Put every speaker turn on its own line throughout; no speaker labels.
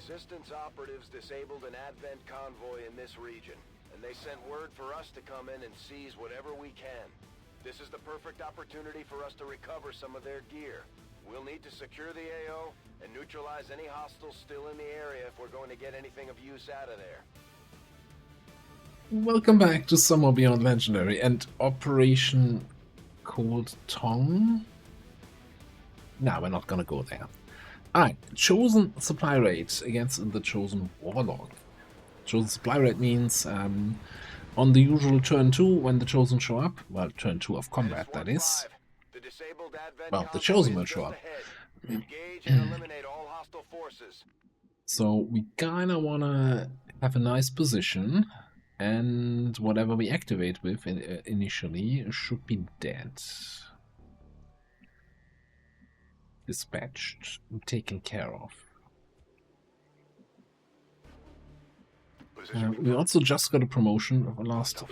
Resistance operatives disabled an Advent convoy in this region, and they sent word for us to come in and seize whatever we can. This is the perfect opportunity for us to recover some of their gear. We'll need to secure the AO and neutralize any hostiles still in the area if we're going to get anything of use out of there.
Welcome back to Somewhere Beyond Legendary and Operation Cold Tongue. No, we're not gonna go there. Alright, chosen supply rate against the chosen Warlock. Chosen supply rate means on the usual turn 2 when the chosen show up, well, turn 2 of combat that is, well, the chosen will show up.
Engage and eliminate all hostile forces.
So we kinda wanna have a nice position, and whatever we activate with initially should be dead. Dispatched, taken care of. We also just got a promotion of last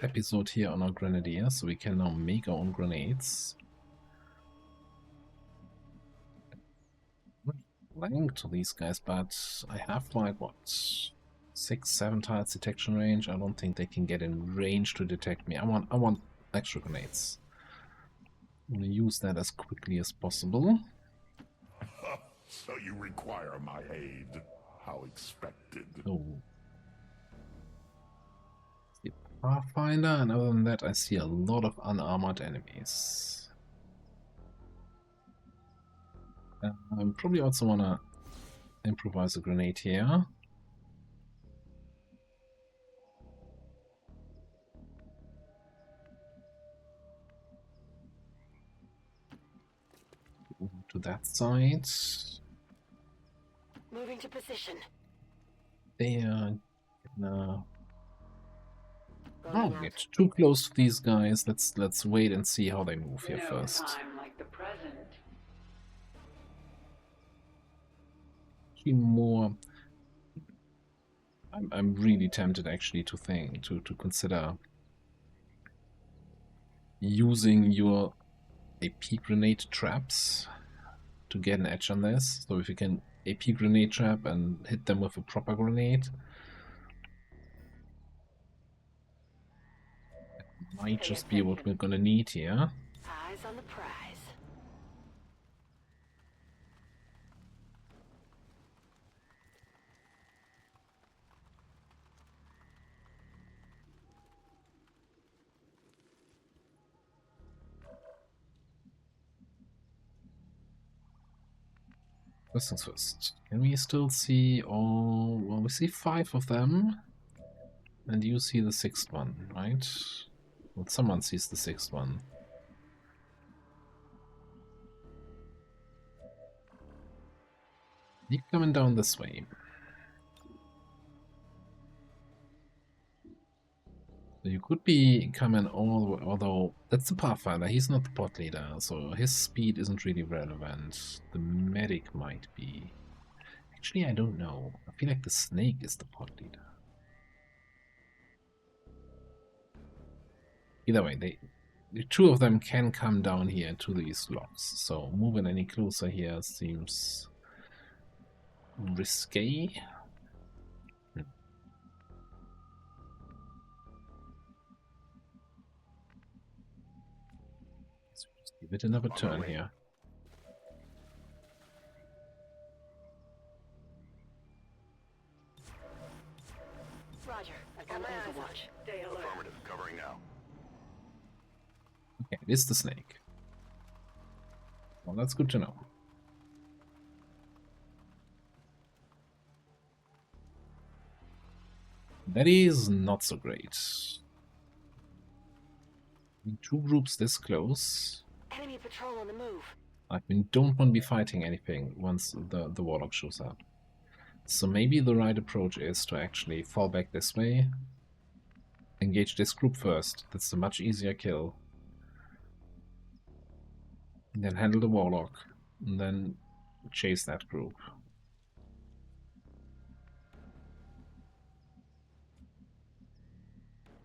episode here on our Grenadier, so we can now make our own grenades. Flank to these guys, but I have like what, 6-7 tiles detection range. I don't think they can get in range to detect me. I want extra grenades. I'm gonna use that as quickly as possible.
So you require my aid? How expected.
Oh. See Pathfinder, and other than that I see a lot of unarmored enemies. I probably also wanna improvise a grenade here. To that side.
Moving to position.
They are gonna... Oh, get too close to these guys. Let's wait and see how they move here first.
Like the present.
More. I'm really tempted actually to consider using your AP grenade traps to get an edge on this. So if you can AP grenade trap and hit them with a proper grenade, that might just be what we're gonna need here.
Eyes on the prize.
First things first. Can we still see all... Well, we see 5 of them. And you see the 6th one, right? Well, someone sees the 6th one. You're coming down this way. So you could be coming all the way, although that's the Pathfinder, he's not the pod leader, so his speed isn't really relevant. The medic might be. Actually, I don't know. I feel like the snake is the pod leader. Either way, the 2 of them can come down here to these locks, so moving any closer here seems risque. Give it another turn here.
Roger. I'm on Overwatch. Stay alert.
Affirmative. Covering now.
Okay, it is the snake. Well, that's good to know. That is not so great. In 2 groups this close.
Enemy patrol on the move.
Like, we don't want to be fighting anything once the Warlock shows up. So maybe the right approach is to actually fall back this way. Engage this group first. That's a much easier kill. And then handle the Warlock. And then chase that group.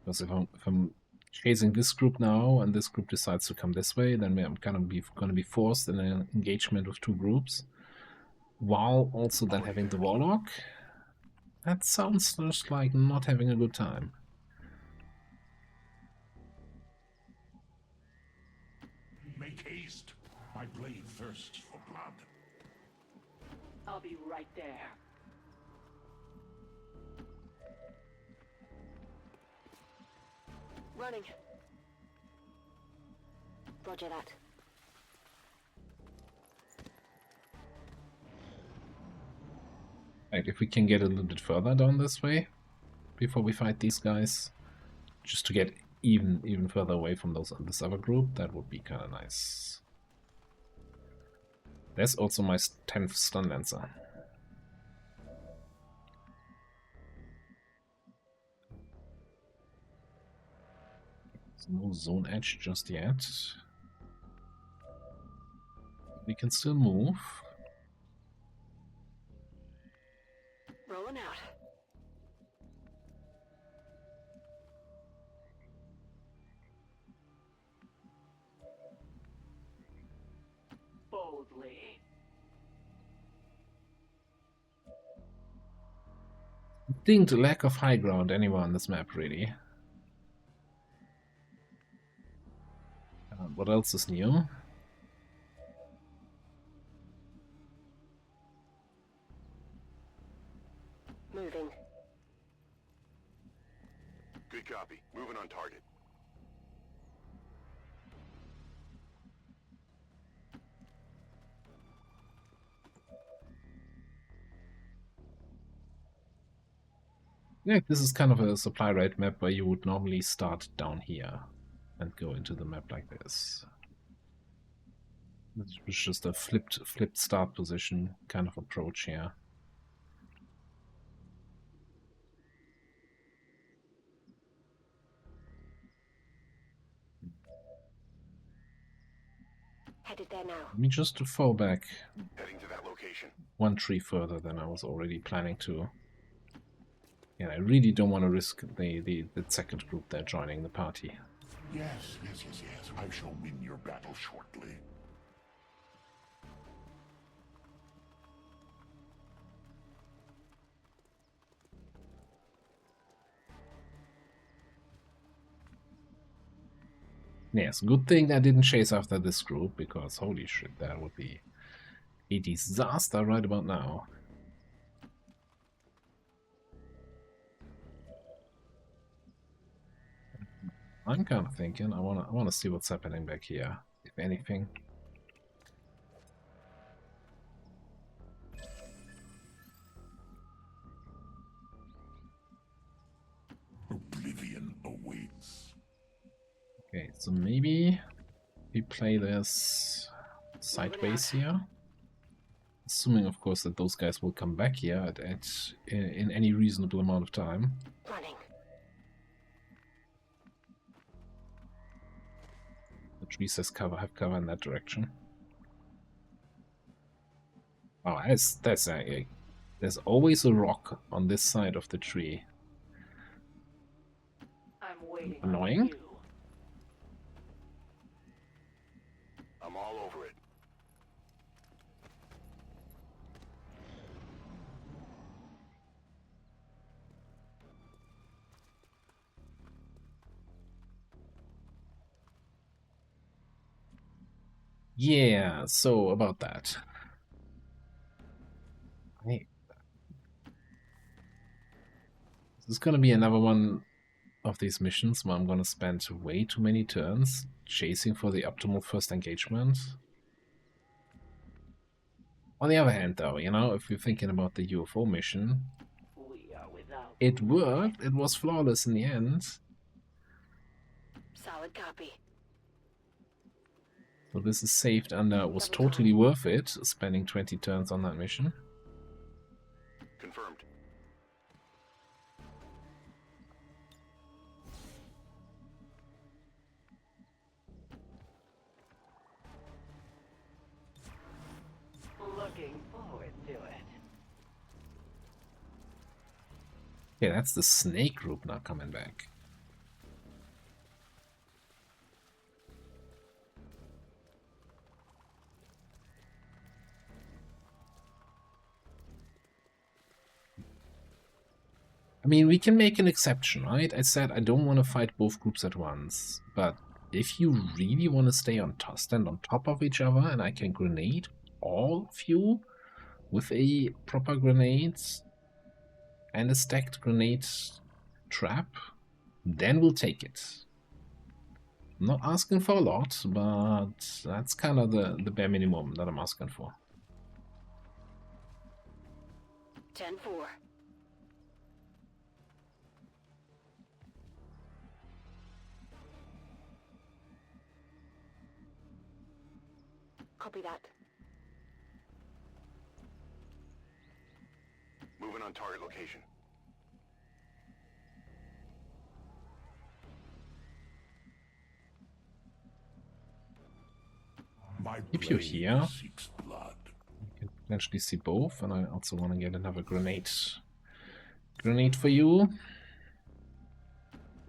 Because if I'm chasing this group now, and this group decides to come this way, then I'm gonna be forced in an engagement with 2 groups. while also then having the Warlock. That sounds just like not having a good time.
Make haste. My blade thirsts for blood.
I'll be right there. Running. Roger that.
Right, if we can get a little bit further down this way before we fight these guys, just to get even further away from this other group, that would be kind of nice. There's also my 10th stun lancer. There's no zone edge just yet. We can still move.
Rolling out. Boldly.
Distinct lack of high ground anywhere on this map, really. What else is new?
Moving.
Good copy. Moving on target.
Yeah, this is kind of a supply rate map where you would normally start down here and go into the map like this. It's just a flipped start position kind of approach here.
Headed there now.
Let me just fall back
Heading to that location.
one tree further than I was already planning to. Yeah, I really don't want to risk the second group there joining the party.
Yes. I shall win your battle shortly.
Yes, good thing I didn't chase after this group, because holy shit, that would be a disaster right about now. I'm kind of thinking I wanna see what's happening back here, if anything.
Oblivion awaits.
Okay, so maybe we play this sideways here. Assuming, of course, that those guys will come back here in any reasonable amount of time.
Running.
The tree says have cover in that direction. Oh, that's there's always a rock on this side of the tree.
I'm waiting.
Annoying.
On you.
I'm all over it.
Yeah, so about that. Hey. This is gonna be another one of these missions where I'm gonna spend way too many turns chasing for the optimal first engagement. On the other hand, though, you know, if you're thinking about the UFO mission,
We are without.
it worked. It was flawless in the end.
Solid copy.
So this is saved under it was totally worth it, spending 20 turns on that mission.
Confirmed.
Looking forward to it.
Yeah, that's the snake group now coming back. I mean, we can make an exception, right? I said I don't want to fight both groups at once, but if you really want to stand on top of each other and I can grenade all of you with a proper grenade and a stacked grenade trap, then we'll take it. I'm not asking for a lot, but that's kind of the bare minimum that I'm asking for.
10-4. Copy that.
Moving on target location.
My
Keep you
blade
here.
seeks blood.
You can potentially see both, and I also want to get another grenade. Grenade for you.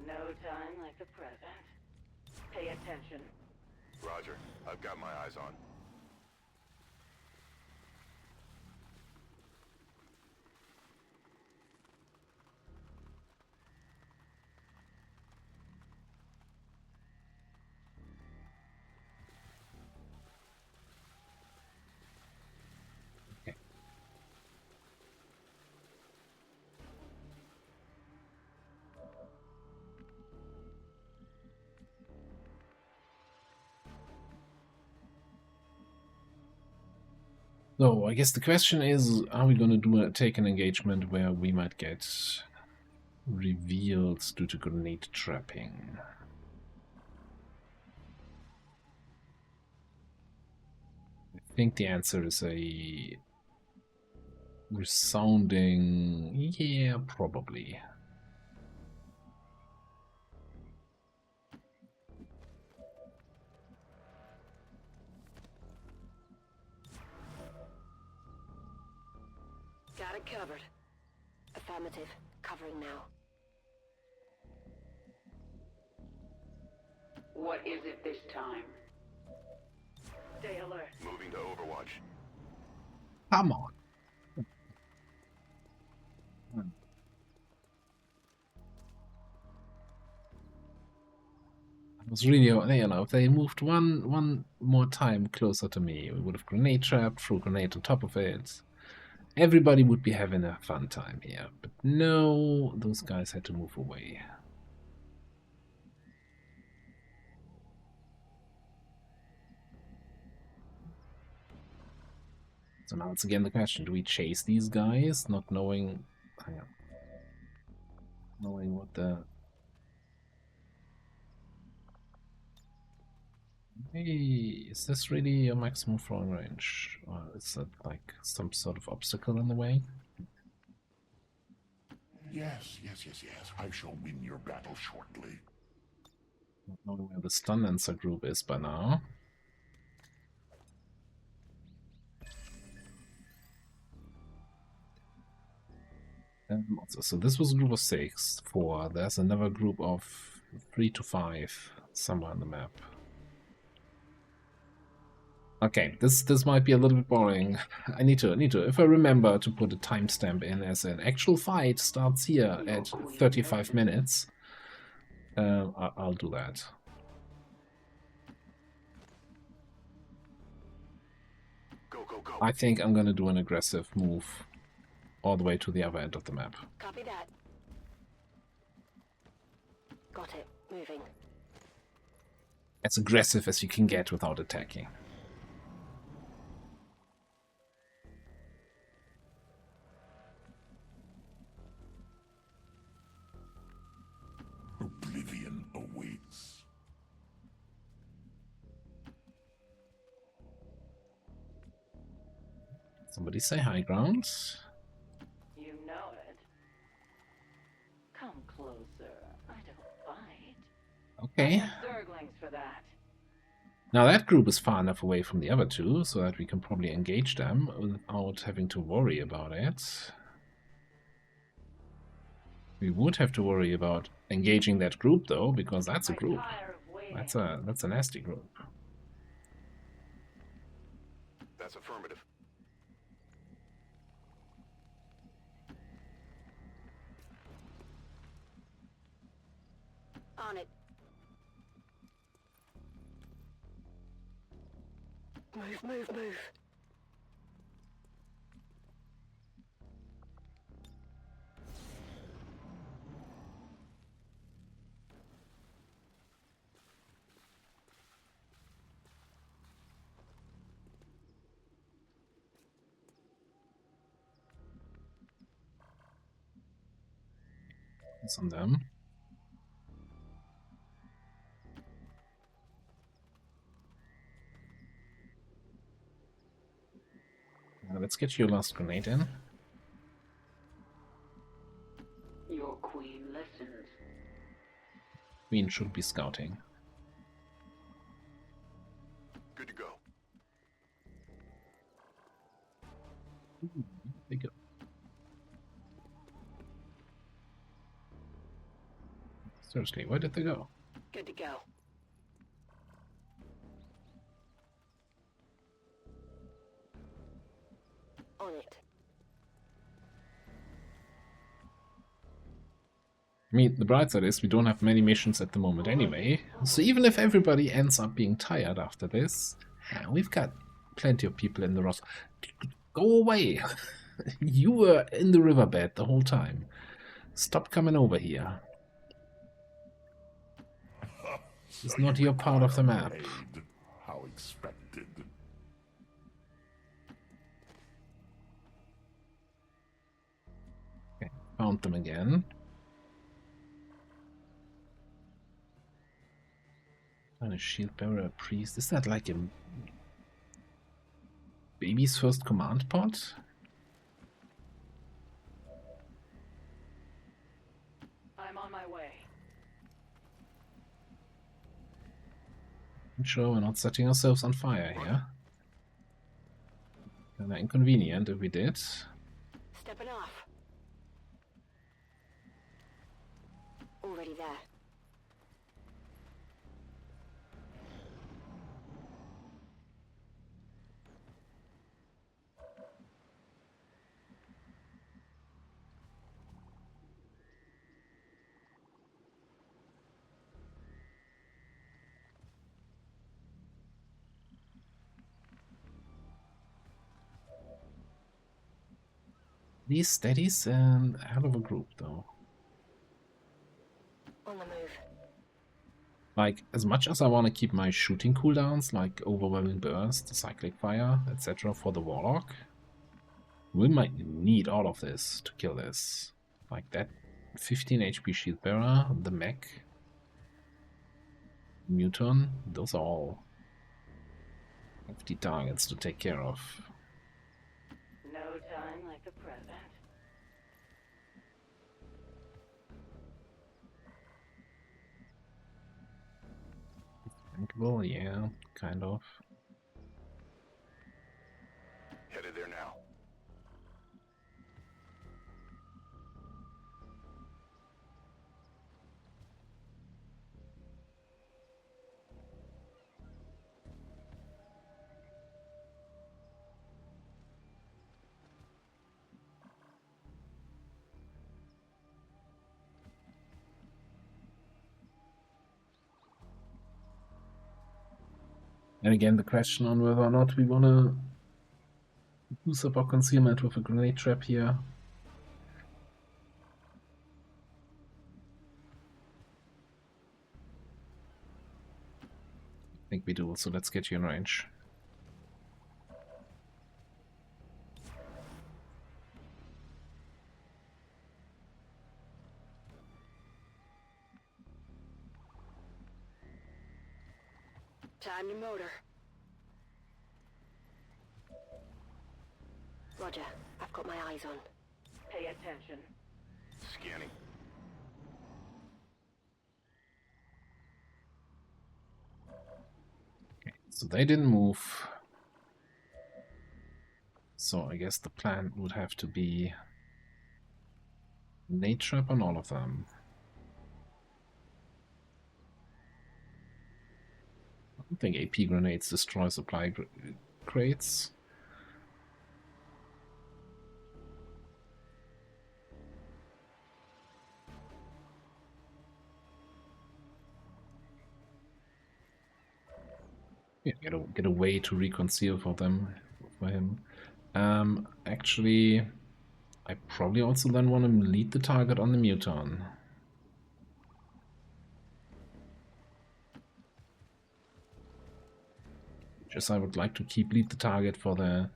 No time like the present. Pay attention.
Roger. I've got my eyes on.
So I guess the question is, are we going to take an engagement where we might get revealed due to grenade trapping? I think the answer is a resounding, yeah, probably.
Got it covered. Affirmative. Covering now.
What is it this time?
Stay alert.
Moving to Overwatch.
Come on. I was really, you know, if they moved one more time closer to me, we would have grenade trapped, threw a grenade on top of it. Everybody would be having a fun time here. But no, those guys had to move away. So now it's again the question, do we chase these guys, not knowing... Hang on. Knowing what the... Hey, is this really your maximum throwing range? Or is that like some sort of obstacle in the way?
Yes. I shall win your battle shortly.
Not knowing where the stun answer group is by now. So this was a group of 6, 4. There's another group of 3 to 5 somewhere on the map. Okay, this might be a little bit boring. I need to, if I remember to put a timestamp in as an actual fight starts here at 35 minutes, I'll do that.
Go.
I think I'm gonna do an aggressive move all the way to the other end of the map.
Copy that. Got it. Moving.
As aggressive as you can get without attacking.
Oblivion awaits.
Somebody say high ground.
You know it. Come closer. I don't bite.
Okay.
Zerglings for that.
Now that group is far enough away from the other two so that we can probably engage them without having to worry about it. We would have to worry about engaging that group though, because that's a group. That's a nasty group.
That's affirmative.
Move, move, move.
It's on them. Let's get your last grenade in.
Your queen listens.
Queen should be scouting.
Good to go.
They go. Seriously, where did they go?
Good to go. On it.
I mean, the bright side is we don't have many missions at the moment anyway, so even if everybody ends up being tired after this, we've got plenty of people in the roster. Go away! You were in the riverbed the whole time. Stop coming over here. It's not your part of the map.
How expected.
Okay, found them again. And a shield bearer, a priest. Is that like a baby's first command pod?
I'm on my way.
I'm sure we're not setting ourselves on fire here. Kind of inconvenient if we did.
Stepping off. Already there.
These steadies and a hell of a group though.
On the move.
Like, as much as I want to keep my shooting cooldowns, like Overwhelming Burst, Cyclic Fire, etc. for the Warlock, we might need all of this to kill this. Like that 15 HP Shield Bearer, the mech, Muton, those are all hefty targets to take care of.
No time like the present.
Bankable, yeah, kind of.
Headed there now.
And again, the question on whether or not we want to boost up our concealment with a grenade trap here. I think we do, so let's get you in range.
Time to motor. Roger, I've got my eyes on.
Pay attention.
Scanning.
Okay, so they didn't move. So I guess the plan would have to be nade trap on all of them. I don't think AP grenades destroy supply crates. Yeah, get a way to reconceal for him. Actually, I probably also then want to lead the target on the Muton. Just I would like to keep lead the target for the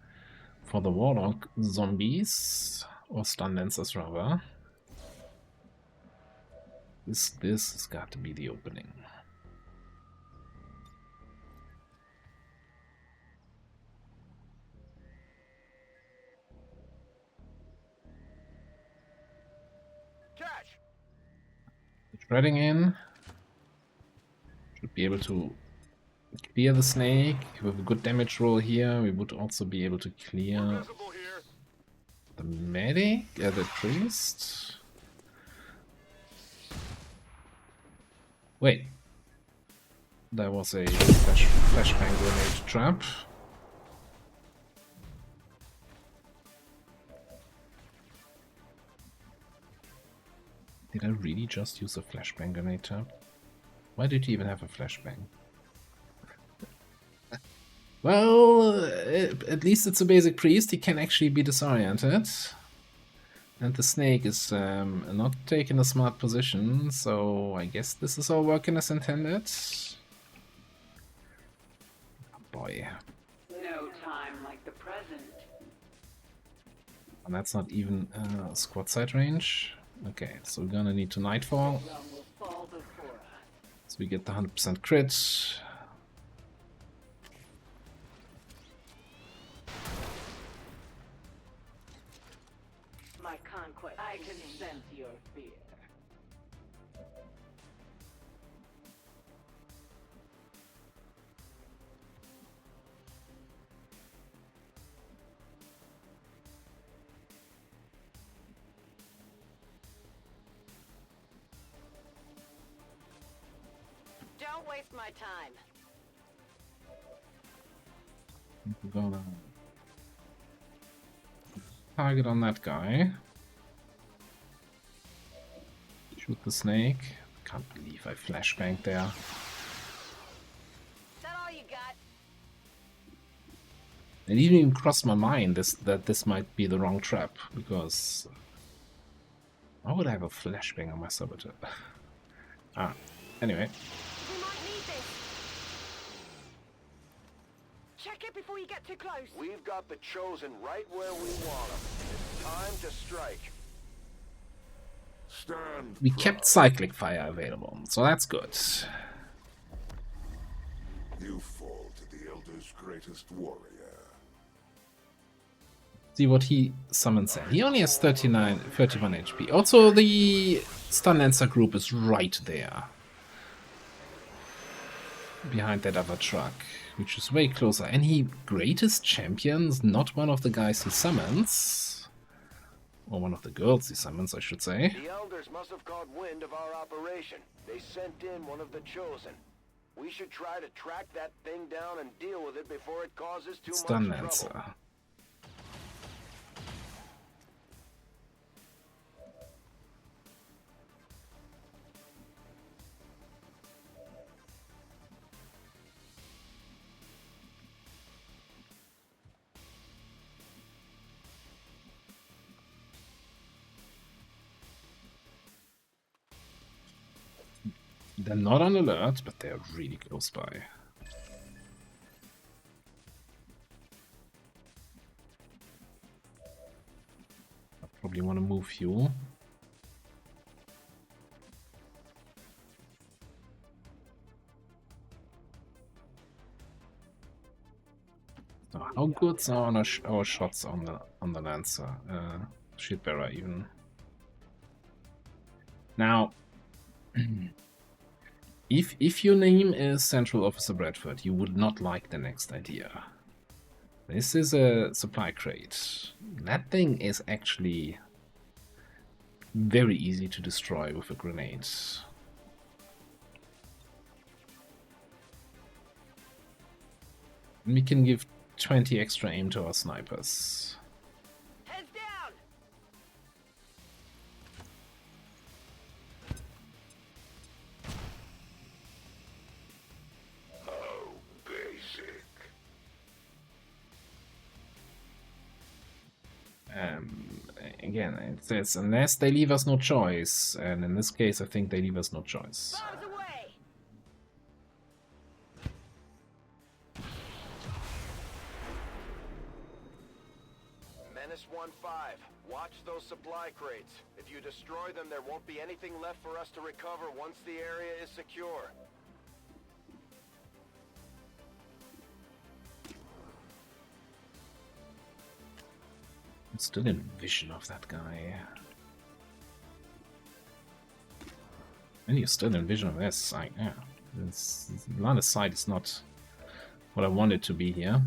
Warlock zombies or stun lancers rather. This has got to be the opening.
Catch!
Shredding in. Should be able to clear the snake. With a good damage roll here, we would also be able to clear
Visible here.
the medic, the priest. Wait. There was a flashbang grenade trap. Did I really just use a flashbang grenade trap? Why did you even have a flashbang? Well, at least it's a basic priest. He can actually be disoriented. And the snake is not taking a smart position, so I guess this is all working as intended. Oh boy.
No time like the present.
And that's not even squad side range. Okay, so we're gonna need to nightfall.
Some will fall before us.
So we get the 100% crit.
My conquest. I can sense your fear.
Don't waste my time.
We're gonna target on that guy. Shoot the snake. Can't believe I flashbanged there.
Is that all you got?
It didn't even cross my mind that this might be the wrong trap, because why would I have a flashbang on my saboteur? Anyway.
We might need this. Check it before you get too close.
We've got the Chosen right where we want them. It's time to strike.
Stand.
We kept cyclic fire available, so that's good.
You fall to the Elder's greatest warrior.
See what he summons then. He only has 31 HP. Also, the Stun Lancer group is right there. Behind that other truck, which is way closer. And he greatest champions, not one of the guys he summons. Or one of the girls he summons, I should say.
The Elders must have caught wind of our operation. They sent in one of the Chosen. We should try to track that thing down and deal with it before it causes too
Stun
much
Lancer.
trouble.
They're not on alert, but they're really close by. I probably want to move you. So how good are our shots on the Lancer? Shield bearer even. Now, if your name is Central Officer Bradford, you would not like the next idea. This is a supply crate. That thing is actually very easy to destroy with a grenade. And we can give 20 extra aim to our snipers.
Heads down.
How basic.
again, it says unless they leave us no choice, and in this case I think they leave us no choice.
Bombs away!
Menace 1-5, watch those supply crates. If you destroy them, there won't be anything left for us to recover once the area is secure.
I'm still in vision of that guy. And you're still in vision of this. Yeah. Line of sight is not what I want it to be here.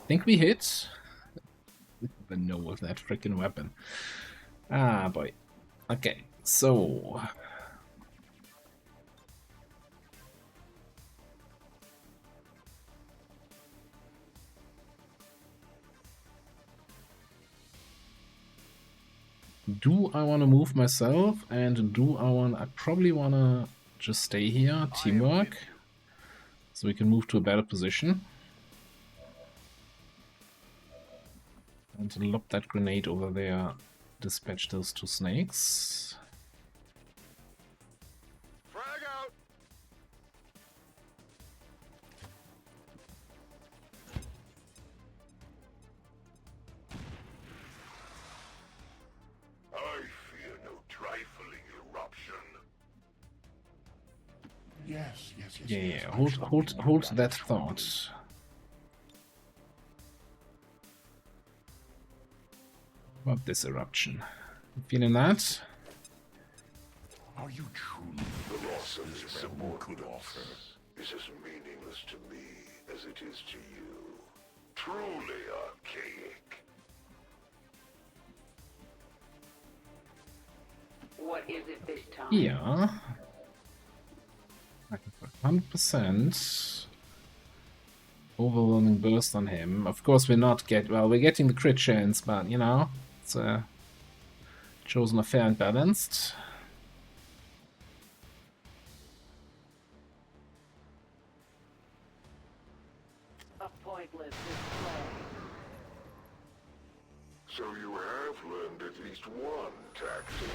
Think we hit? The no with that freaking weapon. Ah, boy. Okay, so do I want to move myself, and do I probably want to just stay here, teamwork, so we can move to a better position. And lob that grenade over there, dispatch those 2 snakes.
Frag out!
I fear no trifling eruption. Yes.
Yeah, hold that thought. About this eruption. Feeling that?
Are you truly
The loss of this symbol
could offer?
is as meaningless to me as it is to you. Truly archaic.
What is it this time?
Yeah. 100%. Overwhelming burst on him. Of course we're not we're getting the crit chance, but you know, it's chosen fair and balanced.
A pointless display.
So you have learned at least one tactic.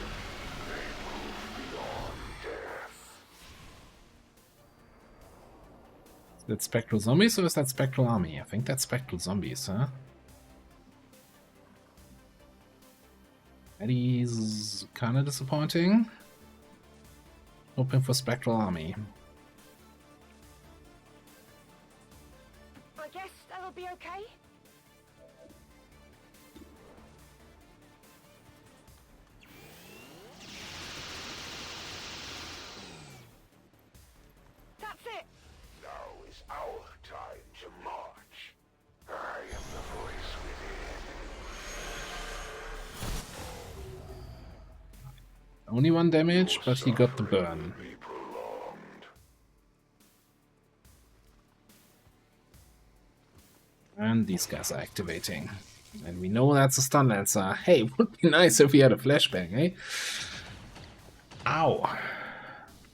They move beyond death.
Is that spectral zombies or is that spectral army? I think that's spectral zombies, huh? That is kind of disappointing. Hoping for spectral army.
I guess that'll be okay. That's it!
Now is our time to march. I am the voice within.
Only 1 damage, but he got the burn.
Be prolonged.
And these guys are activating. And we know that's a stun lancer. Hey, would be nice if we had a flashbang, eh? Ow!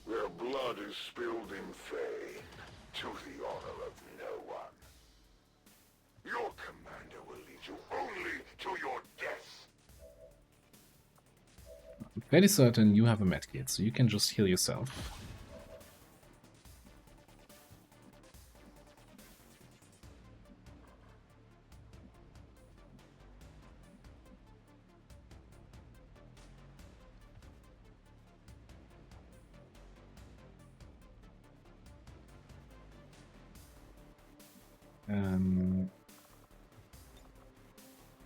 Their blood is spilled in vain, to the honor of no one. Your commander will lead you only to your death.
I'm fairly certain you have a medkit, so you can just heal yourself.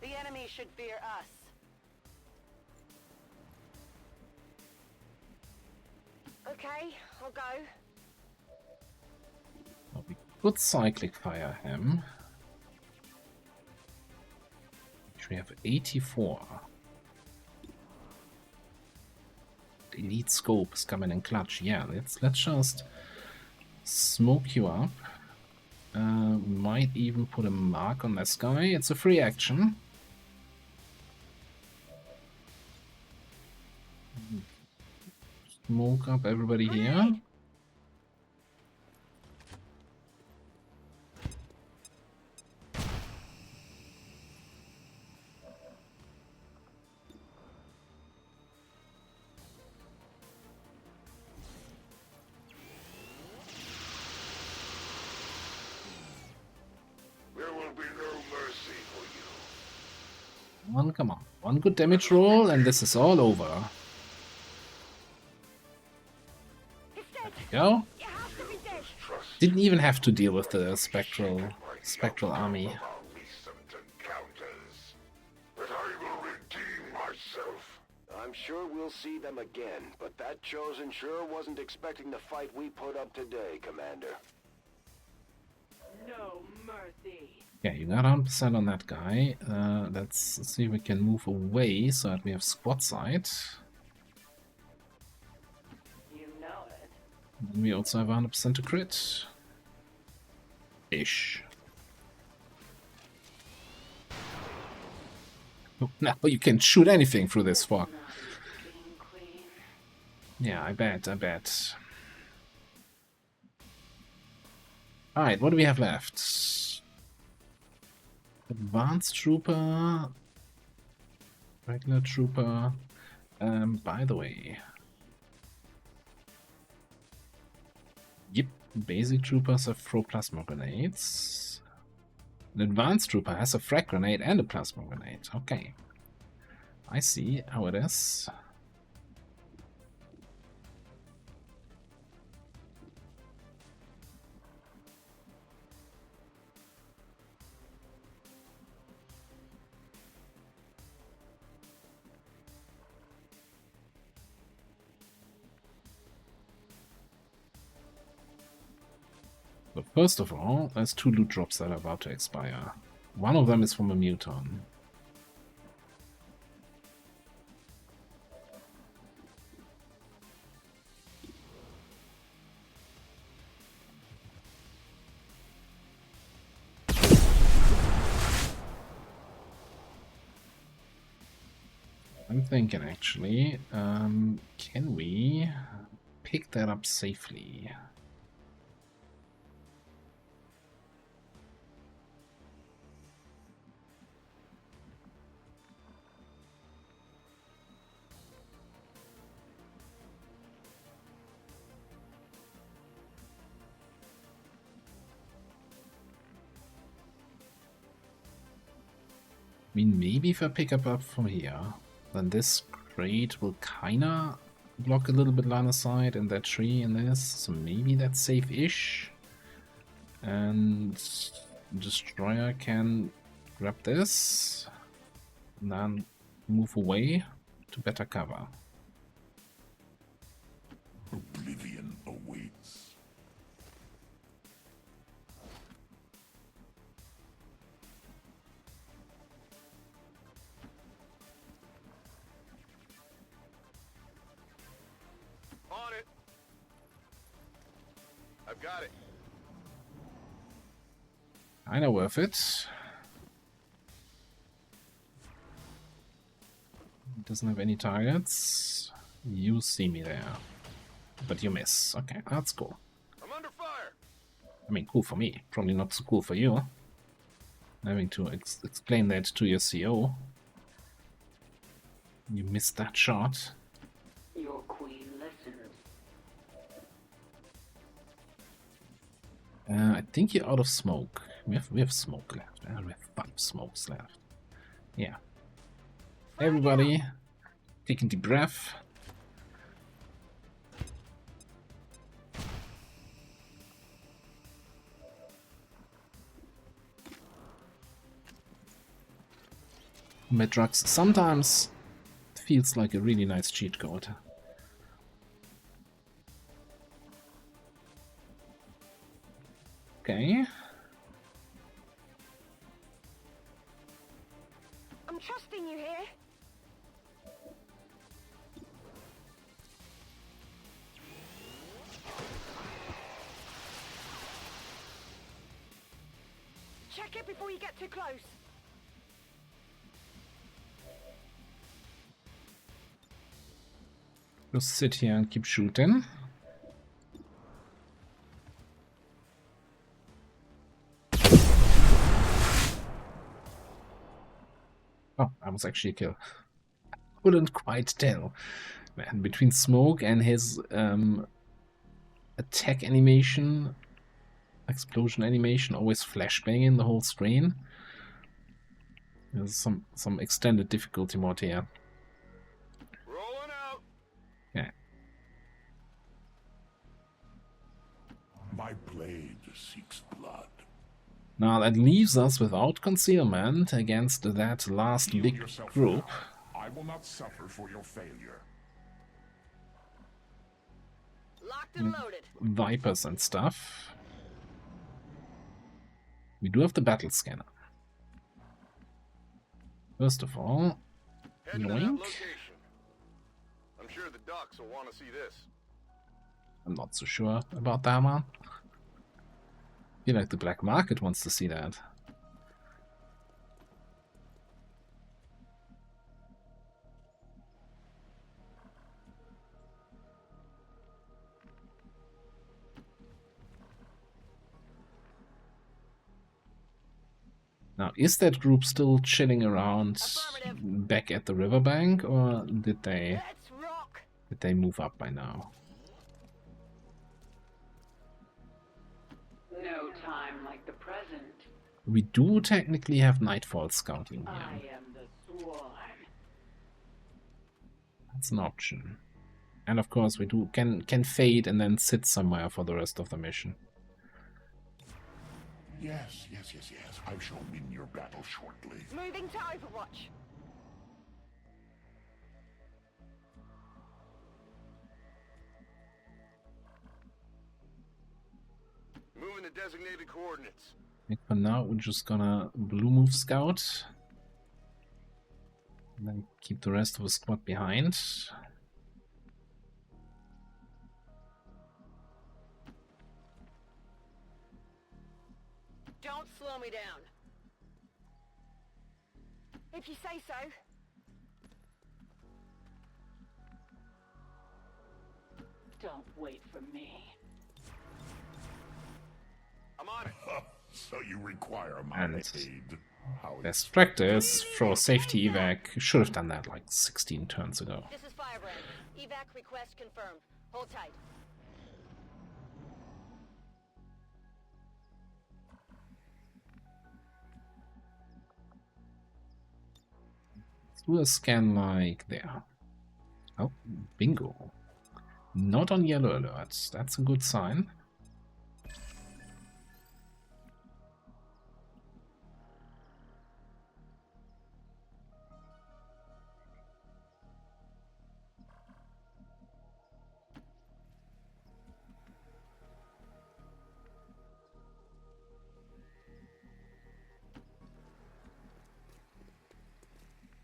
The enemy should fear us. Okay, I'll go.
Well, we could cyclic fire him. Which we have 84. The elite scope is coming in clutch. Yeah, let's just smoke you up. Might even put a mark on this guy. It's a free action. Smoke up everybody here. on, come on. One good damage roll, and this is all over. There we go. Didn't even have to deal with the spectral army.
But I will redeem myself.
I'm sure we'll see them again, but that Chosen sure wasn't expecting the fight we put up today, Commander.
No mercy.
Yeah, you got 100% on that guy. Let's see if we can move away so that we have squad sight.
You know it.
And we also have 100% to crit. Ish. Oh, now you can shoot anything through this fog. Yeah, I bet. Alright, what do we have left? Advanced Trooper. Regular Trooper. By the way. Yep, basic troopers have throw plasma grenades. An advanced trooper has a frag grenade and a plasma grenade. Okay. I see how it is. So first of all, there's 2 loot drops that are about to expire. One of them is from a muton. I'm thinking actually, can we pick that up safely? I mean, maybe if I pick up from here, then this crate will kinda block a little bit line of sight and that tree and this, so maybe that's safe-ish. And Destroyer can grab this and then move away to better cover.
Oblivion awaits.
On it. I've got it.
Kinda worth it. Doesn't have any targets. You see me there. But you miss. Okay, that's cool.
I'm under fire.
I mean, cool for me. Probably not so cool for you. Having to explain that to your CO. You missed that shot.
Your queen listens.
I think you're out of smoke. We have smoke left. We have 5 smokes left. Yeah. Everybody, taking deep breath. Medrux sometimes feels like a really nice cheat code. Okay.
I'm trusting you here. Check it before you get too close.
Just sit here and keep shooting. Oh, I was actually a kill. Couldn't quite tell. Man, between smoke and his attack animation, explosion animation, always flashbanging the whole screen. There's some extended difficulty mode here.
Rolling out.
Okay.
My blade seeks blood.
Now that leaves us without concealment against that last
Heal
big
yourself
group.
now. I will not suffer for your failure.
Locked and loaded.
Vipers and stuff. We do have the battle scanner. First of all,
Heading to that
yoink.
location. I'm sure the ducks will want to see this.
I'm not so sure about that one. I feel like the black market wants to see that. Now, is that group still chilling around back at the riverbank, or did they
Let's rock.
move up by now?
No time like the present.
We do technically have Nightfall scouting
I
here.
am the swarm.
That's an option. And of course we do can fade and then sit somewhere for the rest of the mission.
Yes, yes, yes, yes. I shall win your battle shortly.
Moving to Overwatch.
Moving to designated coordinates.
I think for now we're just gonna blue move scout. And then keep the rest of the squad behind.
Don't slow me down. If you say so.
Don't wait for me.
I'm on it.
So you require my
And
aid. How
best practice for safety evac. Should have done that like 16 turns ago.
This is Firebrand. Evac request confirmed. Hold tight.
Let's do a scan like there. Oh, bingo. Not on yellow alerts. That's a good sign.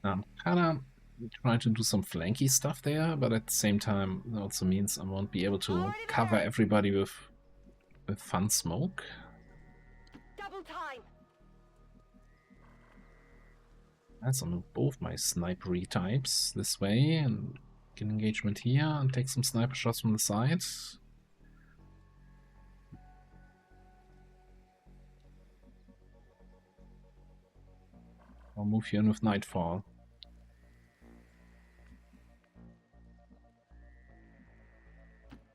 I'm kinda trying to do some flanky stuff there, but at the same time it also means I won't be able to cover everybody with fun smoke.
Double time.
Let's move both my snipery types this way and get engagement here and take some sniper shots from the side. I'll move you in with Nightfall.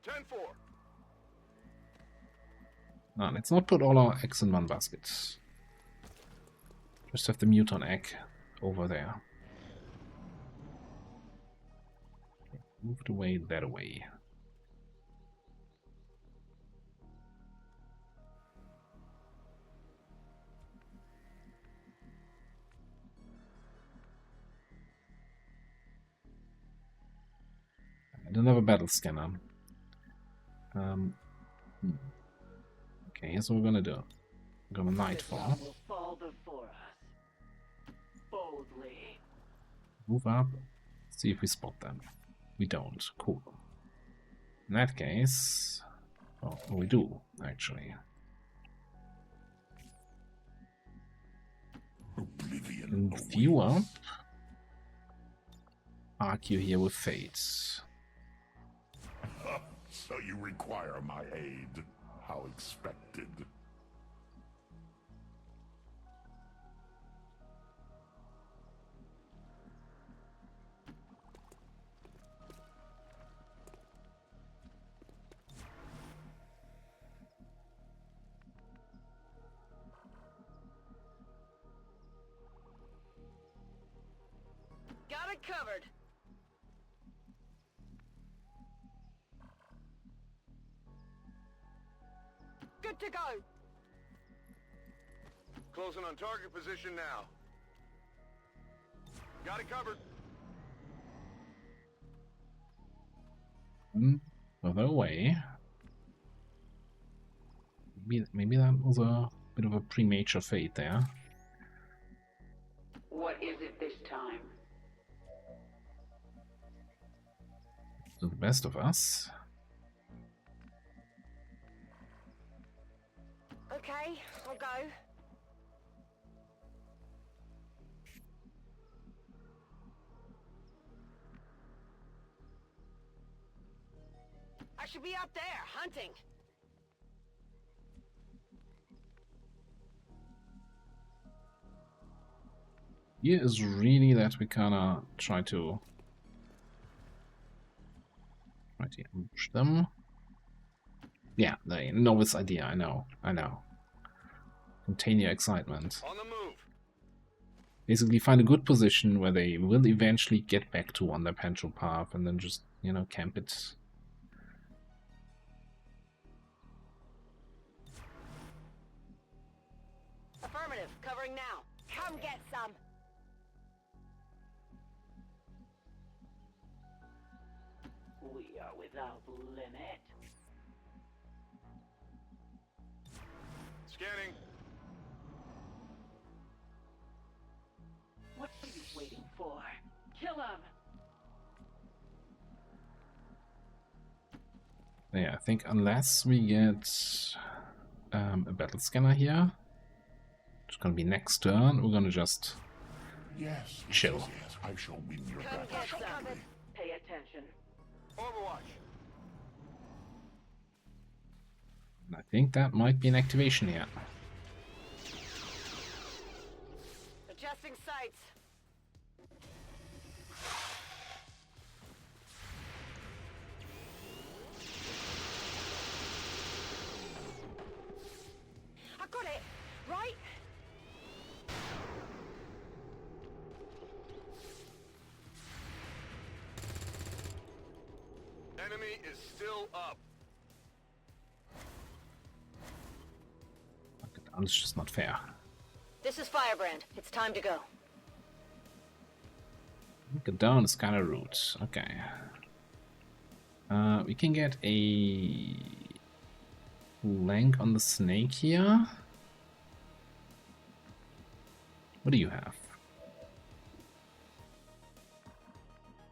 Ten-4.
No, let's not put all our eggs in one basket. Just have the muton egg over there. Move it away that way. I don't have a battle scanner. Okay, here's what we're gonna do. We're gonna Nightfall.
Will fall before us. Boldly.
Move up. See if we spot them. We don't. Cool. In that case... Oh, we do, actually.
oblivion
And view up. Arc you here with Fates.
So you require my aid. How expected.
covered. Good to go.
Closing on target position now. Got it covered.
Further away. Maybe that was a bit of a premature fate there.
What is it this time?
To the best of us.
Okay, I'll go. I should be up there, hunting.
Here is really that we kinda try to ambush them. Yeah, the novice idea, I know. Contain your excitement.
On the move.
Basically find a good position where they will eventually get back to on their potential path and then just, you know, camp it.
Affirmative, covering now. Come get some.
We are without limit.
Scanning.
What are you waiting for? Kill him!
Yeah, I think unless we get a battle scanner here, it's gonna be next turn, we're gonna just
Yes,
chill.
yes, I shall win your
Come
battle
get some.
shortly.
Pay attention.
Overwatch.
And I think that might be an activation here.
Adjusting sights. I got it, right?
Enemy is still up.
It's just not fair.
This is Firebrand. It's time to go.
Get down is kind of rude. Okay. We can get a flank on the snake here. What do you have?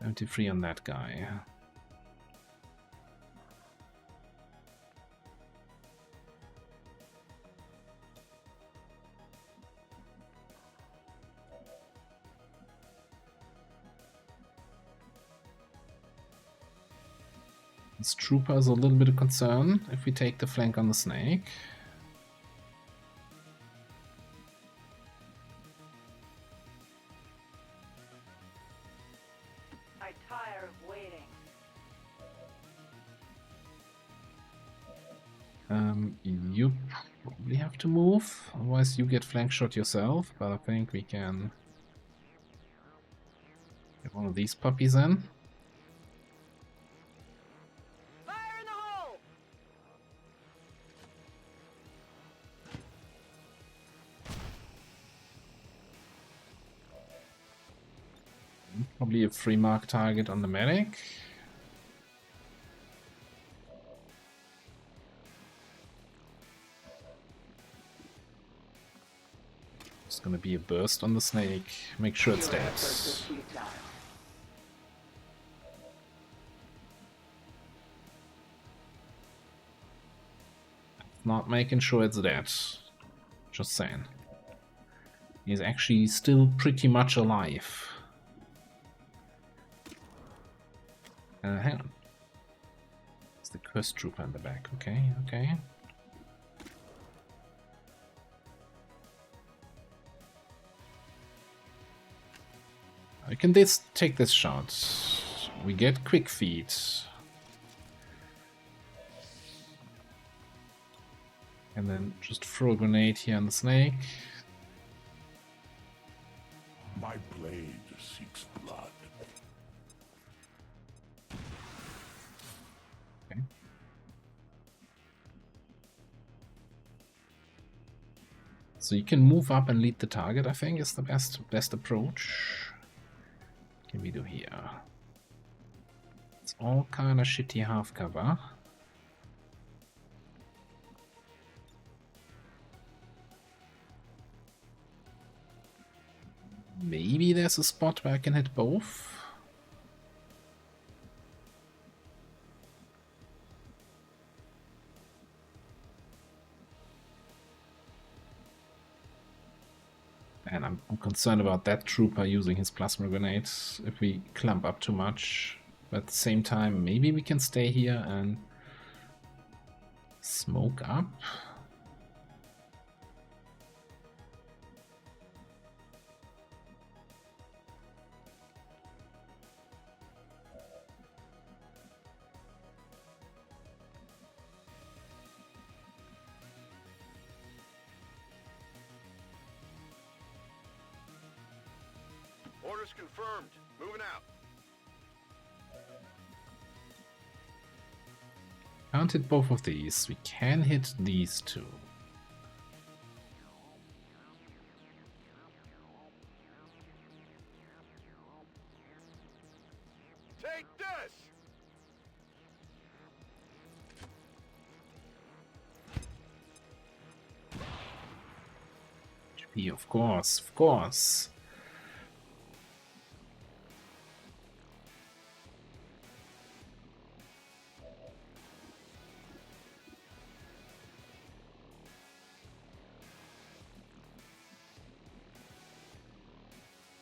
73 on that guy. This trooper is a little bit of concern if we take the flank on the snake.
I tire of waiting.
You probably have to move, otherwise you get flank shot yourself, but I think we can get one of these puppies in.
Fire in the hole!
Probably a free mark target on the medic. It's gonna be a burst on the snake. Make sure it's dead.
Efforts are futile.
Not making sure it's dead. Just saying. He's actually still pretty much alive. Hang on. It's the cursed trooper in the back. Okay, okay. I can take this shot. We get quick feet. And then just throw a grenade here on the snake.
My blade seeks blood.
So you can move up and lead the target, I think, is the best approach. What can we do here? It's all kind of shitty half cover. Maybe there's a spot where I can hit both. And I'm concerned about that trooper using his plasma grenades if we clump up too much. But at the same time, maybe we can stay here and smoke up.
Orders confirmed. Moving out.
Can't hit both of these. We can hit these two.
Take this!
HP, of course, of course.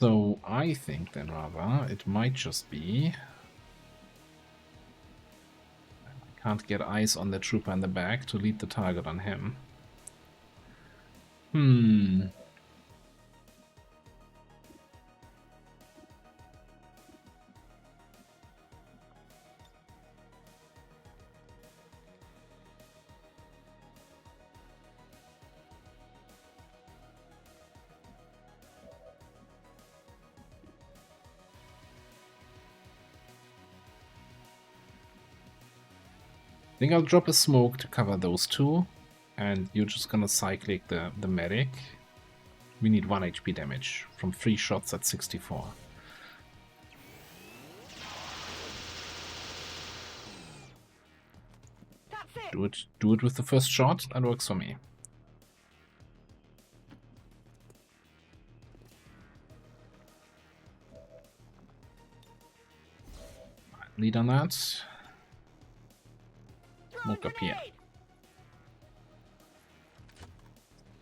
So I think then rather it might just be I can't get eyes on the trooper in the back to lead the target on him. I think I'll drop a smoke to cover those two, and you're just gonna cyclic the medic. We need 1 HP damage from 3 shots at 64.
That's it.
Do it with the first shot, that works for me. Lead on that. Smoke up here.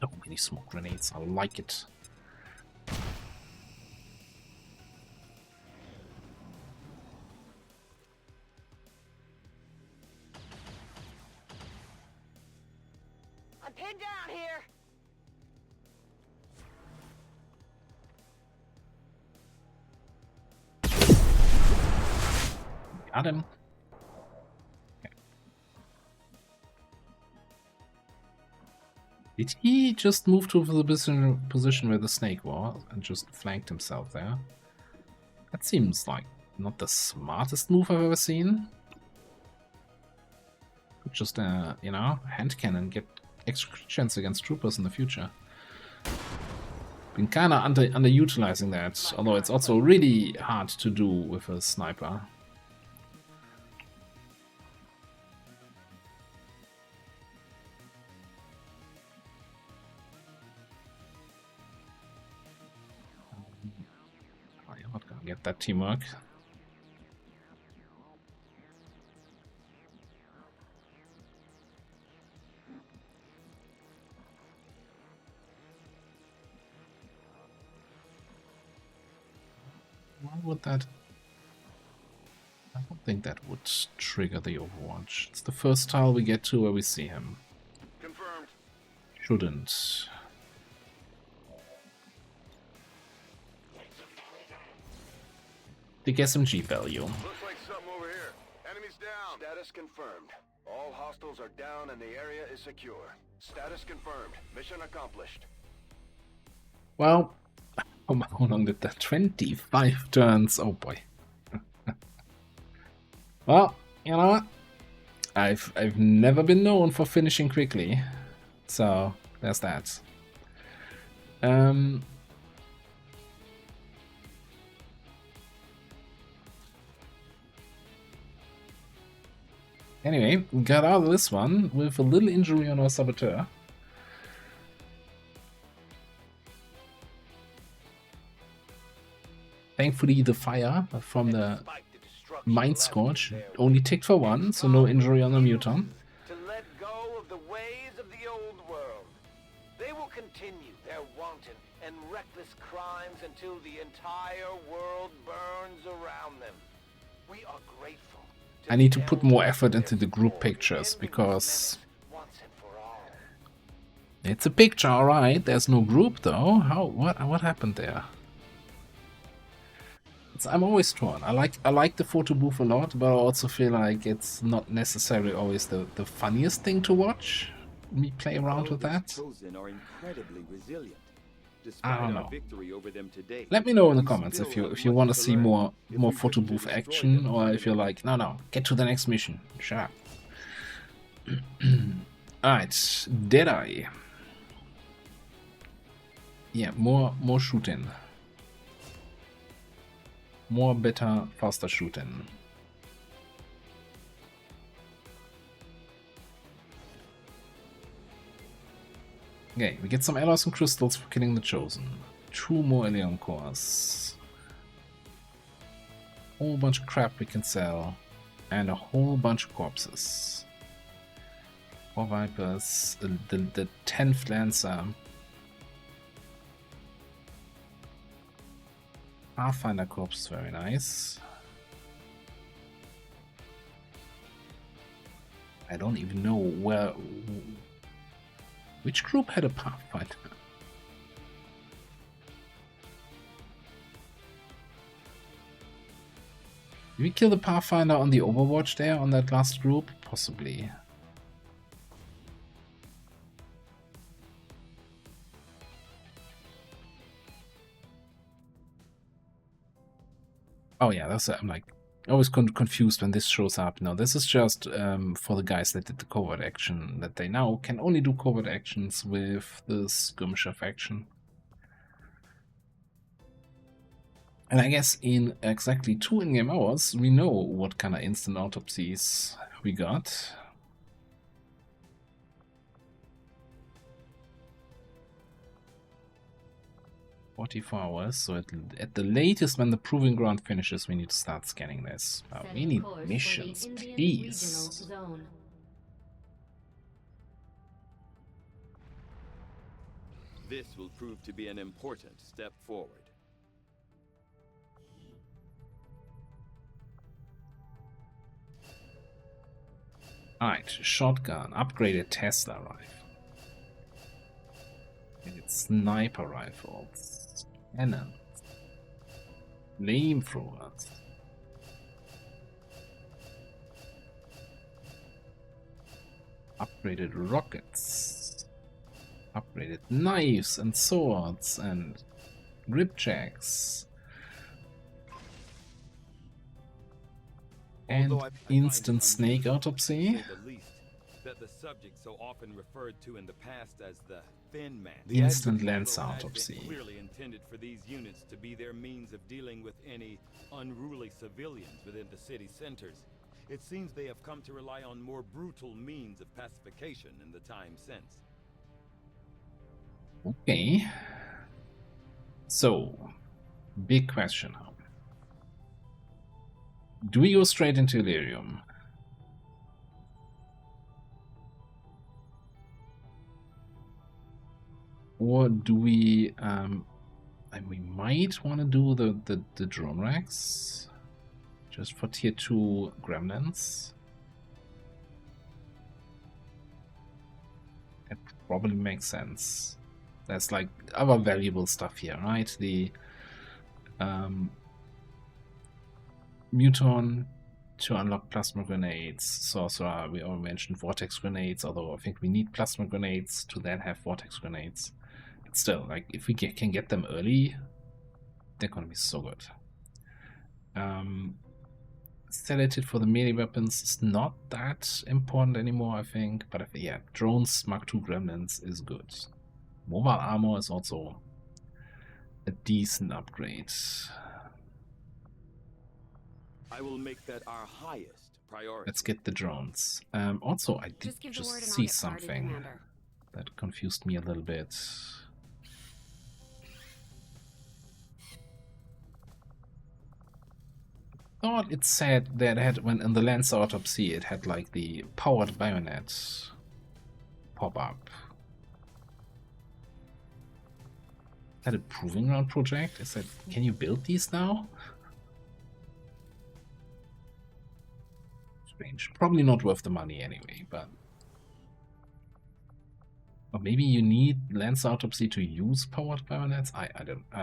So many smoke grenades, I like it.
I'm pinned down here.
Got him. Did he just move to the position where the snake was and just flanked himself there? That seems like not the smartest move I've ever seen. Could just, you know, hand cannon, get extra chance against troopers in the future. Been kinda underutilizing that, although it's also really hard to do with a sniper. Not gonna get that teamwork. Why would that? I don't think that would trigger the Overwatch. It's the first tile we get to where we see him.
Confirmed.
Shouldn't. The SMG value.
Looks like something over here. Enemies down. Status confirmed. All hostiles are down and the area is secure. Status confirmed. Mission accomplished.
Well, how long did that? 25 turns. Oh boy. Well, you know what? I've never been known for finishing quickly. So there's that. Anyway, we got out of this one with a little injury on our saboteur. Thankfully, the fire from the Mind Scorch only ticked for one, so no injury on the Muton.
To let go of the ways of the old world. They will continue their wanton and reckless crimes until the entire world burns around them. We are grateful.
I need to put more effort into the group pictures, because it's a picture, alright. There's no group though. What happened there? I'm always torn. I like the photo booth a lot, but I also feel like it's not necessarily always the funniest thing to watch. Me play around with that. I don't know. Let me know in the comments if you want to see more photo booth action, or if you're like, no, get to the next mission. Shut up. Alright, Deadeye. Yeah, more shooting. More, better, faster shooting. Okay, we get some alloys and crystals for killing the Chosen. 2 more Alien cores. Whole bunch of crap we can sell. And a whole bunch of corpses. 4 Vipers, the 10th Lancer. Pathfinder corpse, very nice. I don't even know which group had a Pathfinder. Did we kill the Pathfinder on the Overwatch there, on that last group? Possibly. Oh yeah, that's I'm like always confused when this shows up. No, this is just for the guys that did the covert action, that they now can only do covert actions with the skirmisher faction. And I guess in exactly 2 in-game hours, we know what kind of instant autopsies we got. $44, so at the latest, when the proving ground finishes, we need to start scanning this. We need missions, please.
This will prove to be an important step forward.
Alright, shotgun, upgraded Tesla rifle. Sniper rifles, cannons, flamethrowers, upgraded rockets, upgraded knives and swords and grip jacks, and instant snake autopsy.
That the subject so often referred to in the past as the Thin Man.
Instant lens autopsy.
Clearly intended for these units to be their means of dealing with any unruly civilians within the city centers. It seems they have come to rely on more brutal means of pacification in the time since.
Okay. So, big question now. Do we go straight into Illyrium? Or do we, we might want to do the drone racks, just for tier 2 gremlins. That probably makes sense. There's like other valuable stuff here, right? The Muton to unlock plasma grenades. Sorcerer, we already mentioned vortex grenades, although I think we need plasma grenades to then have vortex grenades. Still, like, if we can get them early, they're gonna be so good. Selected for the melee weapons is not that important anymore, I think. But yeah, drones Mark II gremlins is good. Mobile armor is also a decent upgrade.
I will make that our highest priority.
Let's get the drones. Also, I did just see something that confused me a little bit. Thought it said that it had, when in the Lancer autopsy, it had like the powered bayonet pop up. Is that a proving ground project? Is that, can you build these now? Strange. Probably not worth the money anyway, but. Or maybe you need Lancer autopsy to use powered bayonets? I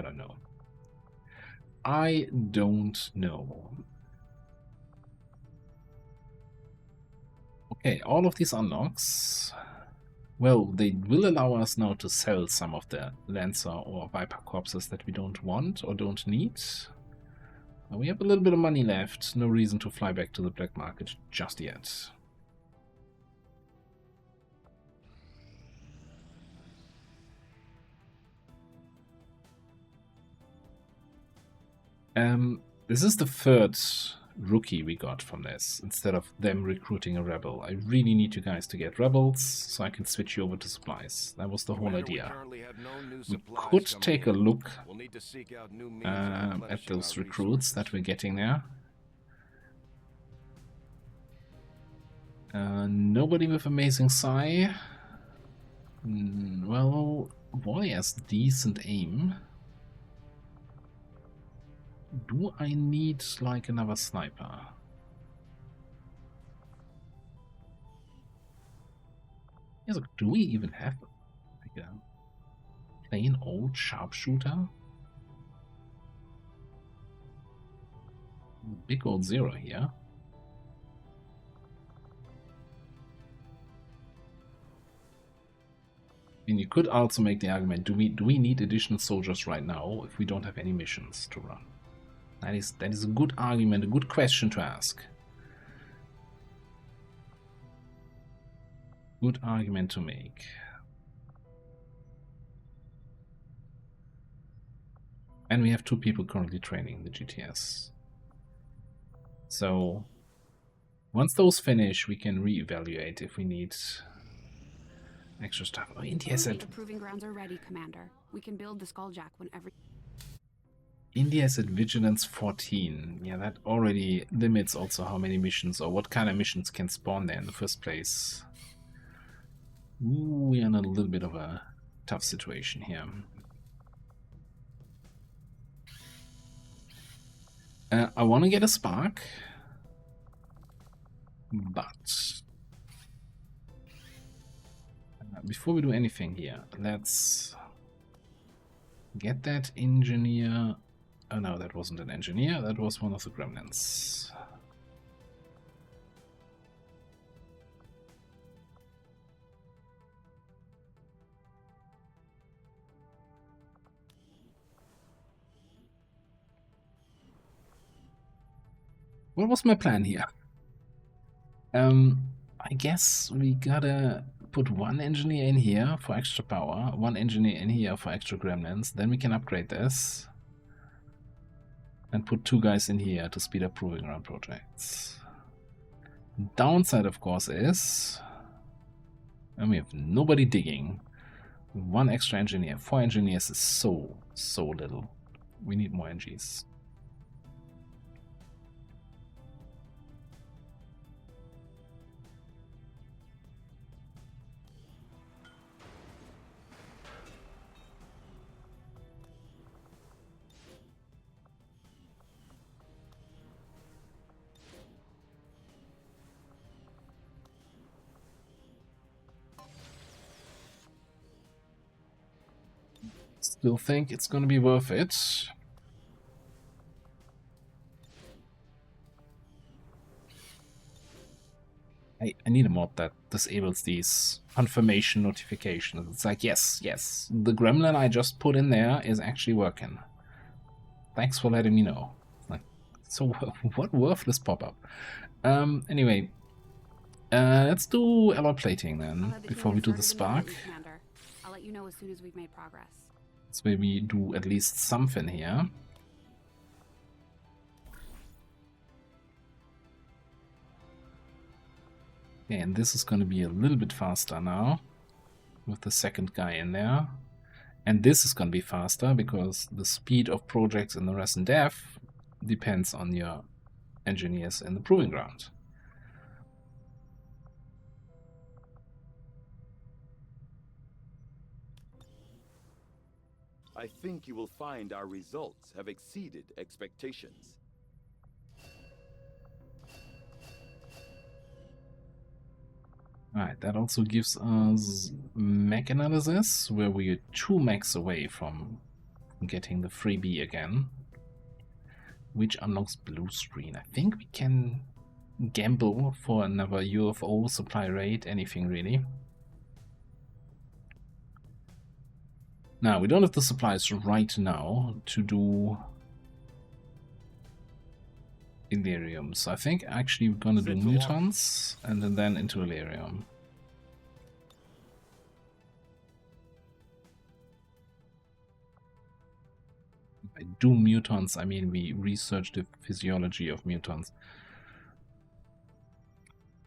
don't know. I don't know. Okay, all of these unlocks. Well, they will allow us now to sell some of the Lancer or Viper corpses that we don't want or don't need. We have a little bit of money left. No reason to fly back to the black market just yet. This is the third rookie we got from this, instead of them recruiting a rebel. I really need you guys to get rebels, so I can switch you over to supplies. That was the whole idea. We could take a look at those recruits that we're getting there. Nobody with amazing psi. Well, Wally has decent aim. Do I need like another sniper? Yes, look, do we even have like a plain old sharpshooter? Big old zero here. I mean, you could also make the argument, do we need additional soldiers right now if we don't have any missions to run? That is a good argument, a good question to ask. Good argument to make. And we have 2 people currently training the GTS. So once those finish, we can reevaluate if we need extra stuff. Oh, India said.
The proving grounds are ready, Commander. We can build the Skulljack whenever.
India is at Vigilance 14. Yeah, that already limits also how many missions or what kind of missions can spawn there in the first place. Ooh, we are in a little bit of a tough situation here. I want to get a Spark, but before we do anything here, let's get that engineer. Oh no, that wasn't an engineer, that was one of the gremlins. What was my plan here? I guess we gotta put 1 engineer in here for extra power, 1 engineer in here for extra gremlins, then we can upgrade this. And put 2 guys in here to speed up proving ground projects. Downside, of course, is... and we have nobody digging. 1 extra engineer. 4 engineers is so little. We need more NGs. Still think it's going to be worth it. I need a mod that disables these confirmation notifications. It's like, yes, the gremlin I just put in there is actually working. Thanks for letting me know. Like, so what worthless pop-up. Anyway, let's do alloy plating then, before we do the Spark.
I'll let you know as soon as we've made progress.
Let's maybe do at least something here. Okay, and this is going to be a little bit faster now with the second guy in there. And this is going to be faster because the speed of projects in the Resin Dev depends on your engineers in the Proving Ground.
I think you will find our results have exceeded expectations.
Alright, that also gives us mech analysis, where we are 2 mechs away from getting the freebie again, which unlocks blue screen. I think we can gamble for another UFO supply rate, anything really. Now, we don't have the supplies right now to do Illyrium, so I think actually we're gonna do mutants and then into Illyrium. By do mutants, I mean we research the physiology of mutants.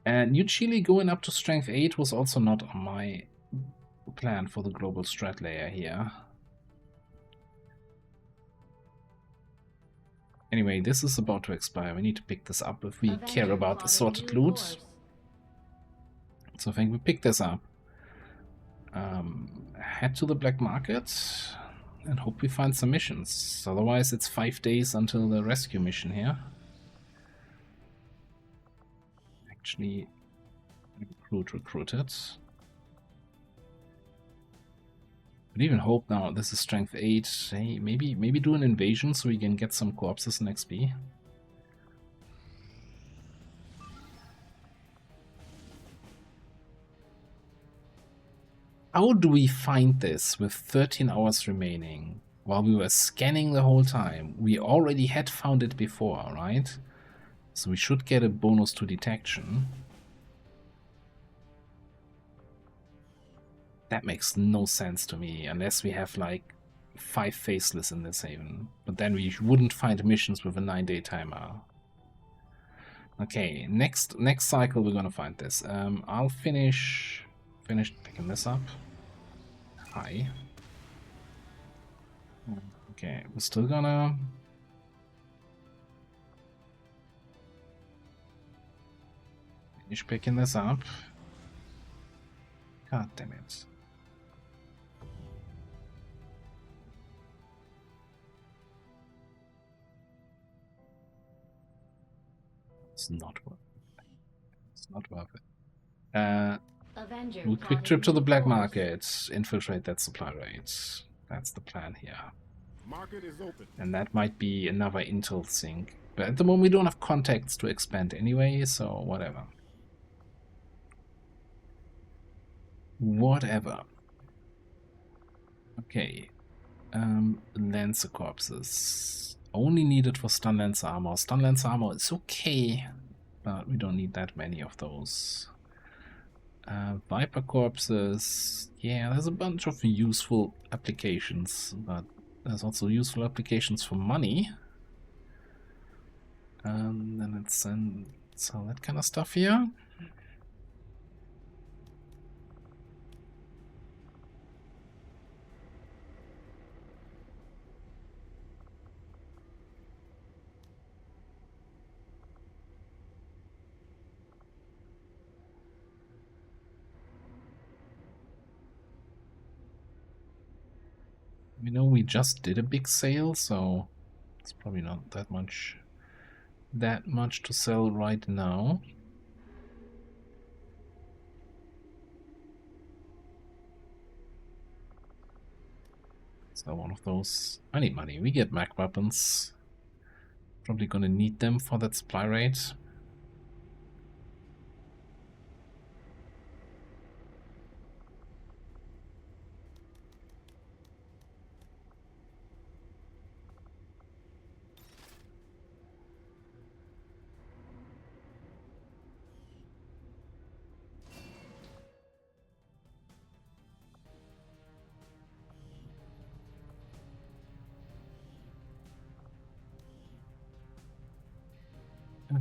And New Chile going up to strength 8 was also not on my plan for the global strat layer here. Anyway, this is about to expire. We need to pick this up if we care about assorted loot. So I think we pick this up. Head to the black market and hope we find some missions. Otherwise it's 5 days until the rescue mission here. Actually, recruited. But even hope now, this is strength 8. Hey, maybe do an invasion so we can get some corpses and XP. How do we find this with 13 hours remaining? While we were scanning the whole time. We already had found it before, right? So we should get a bonus to detection. That makes no sense to me, unless we have like 5 faceless in this haven. But then we wouldn't find missions with a 9-day timer. Okay, next cycle we're gonna find this. I'll finish picking this up. Hi. Okay, we're still gonna finish picking this up. God damn it. It's not worth it. It's not worth it. We'll quick trip to the black market, infiltrate that supply rate. That's the plan here.
Market is open.
And that might be another intel sink. But at the moment we don't have contacts to expand anyway, so whatever. Whatever. Okay. Lancer corpses. Only needed for stun lance armor. Stun lance armor is okay, but we don't need that many of those. Viper corpses. Yeah, there's a bunch of useful applications, but there's also useful applications for money. Then let's sell that kind of stuff here. We know we just did a big sale, so it's probably not that much to sell right now. So one of those. I need money. We get mag weapons. Probably gonna need them for that supply rate.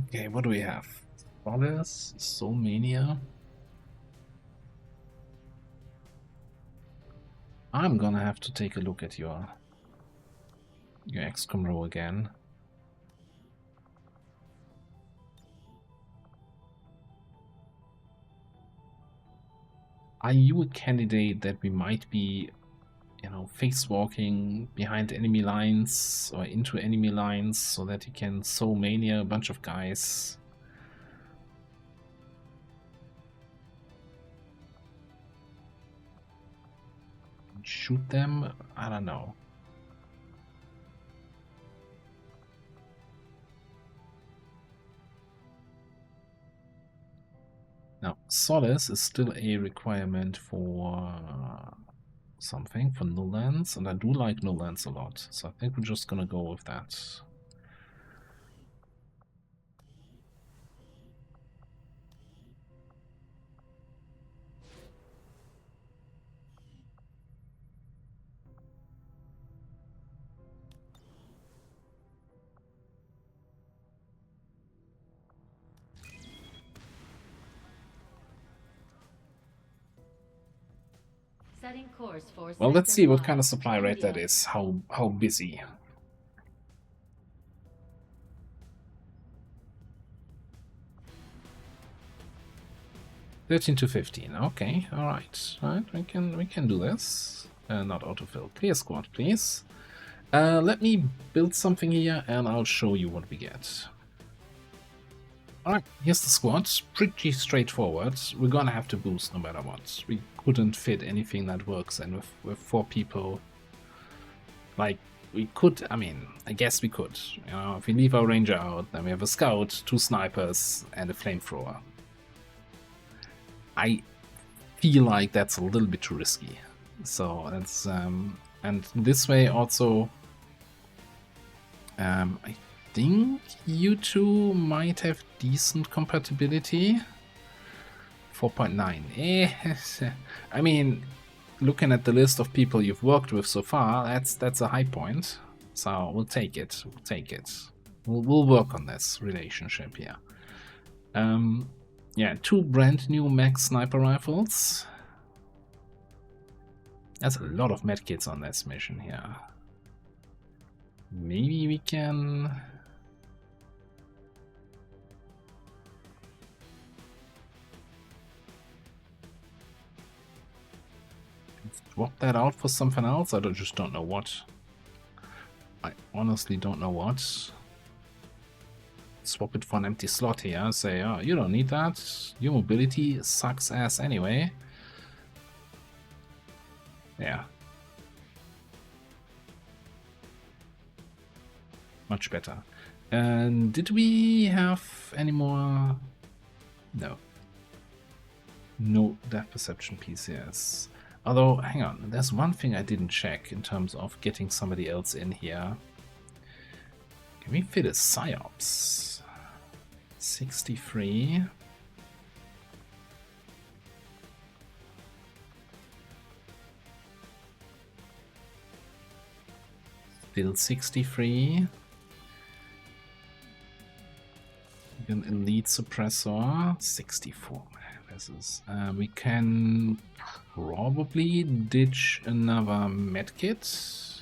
Okay, what do we have? Brothers, Soul Mania. I'm gonna have to take a look at your XCOM row again. Are you a candidate that we might be, you know, face walking behind enemy lines or into enemy lines so that you can Soul Mania a bunch of guys? Shoot them? I don't know. Now, Solace is still a requirement for something, for null lands, and I do like null lands a lot, so I think we're just gonna go with that.
Setting course for
Well, let's
Sector
see what
5,
kind of supply rate that
India.
is, how busy. $13 to $15. Okay, all right. We can do this. Not autofill. Clear squad, please. Let me build something here, and I'll show you what we get. All right, here's the squad. Pretty straightforward. We're gonna have to boost no matter what. We couldn't fit anything that works in with 4 people. Like, we could, I mean, I guess we could. You know, if we leave our ranger out, then we have a scout, 2 snipers, and a flamethrower. I feel like that's a little bit too risky. So that's and this way also I think you two might have decent compatibility. 4.9. I mean, looking at the list of people you've worked with so far, that's a high point. So we'll take it. We'll take it. We'll work on this relationship here. Yeah, 2 brand new max sniper rifles. That's a lot of medkits on this mission here. Maybe we can... swap that out for something else? I just don't know what. I honestly don't know what. Swap it for an empty slot here. Say, oh, you don't need that. Your mobility sucks ass anyway. Yeah. Much better. And did we have any more? No. No depth perception PCS. Although, hang on, there's one thing I didn't check in terms of getting somebody else in here. Can we fit a PsyOps? 63. Still 63. An elite suppressor, 64. This is. We can probably ditch another medkit.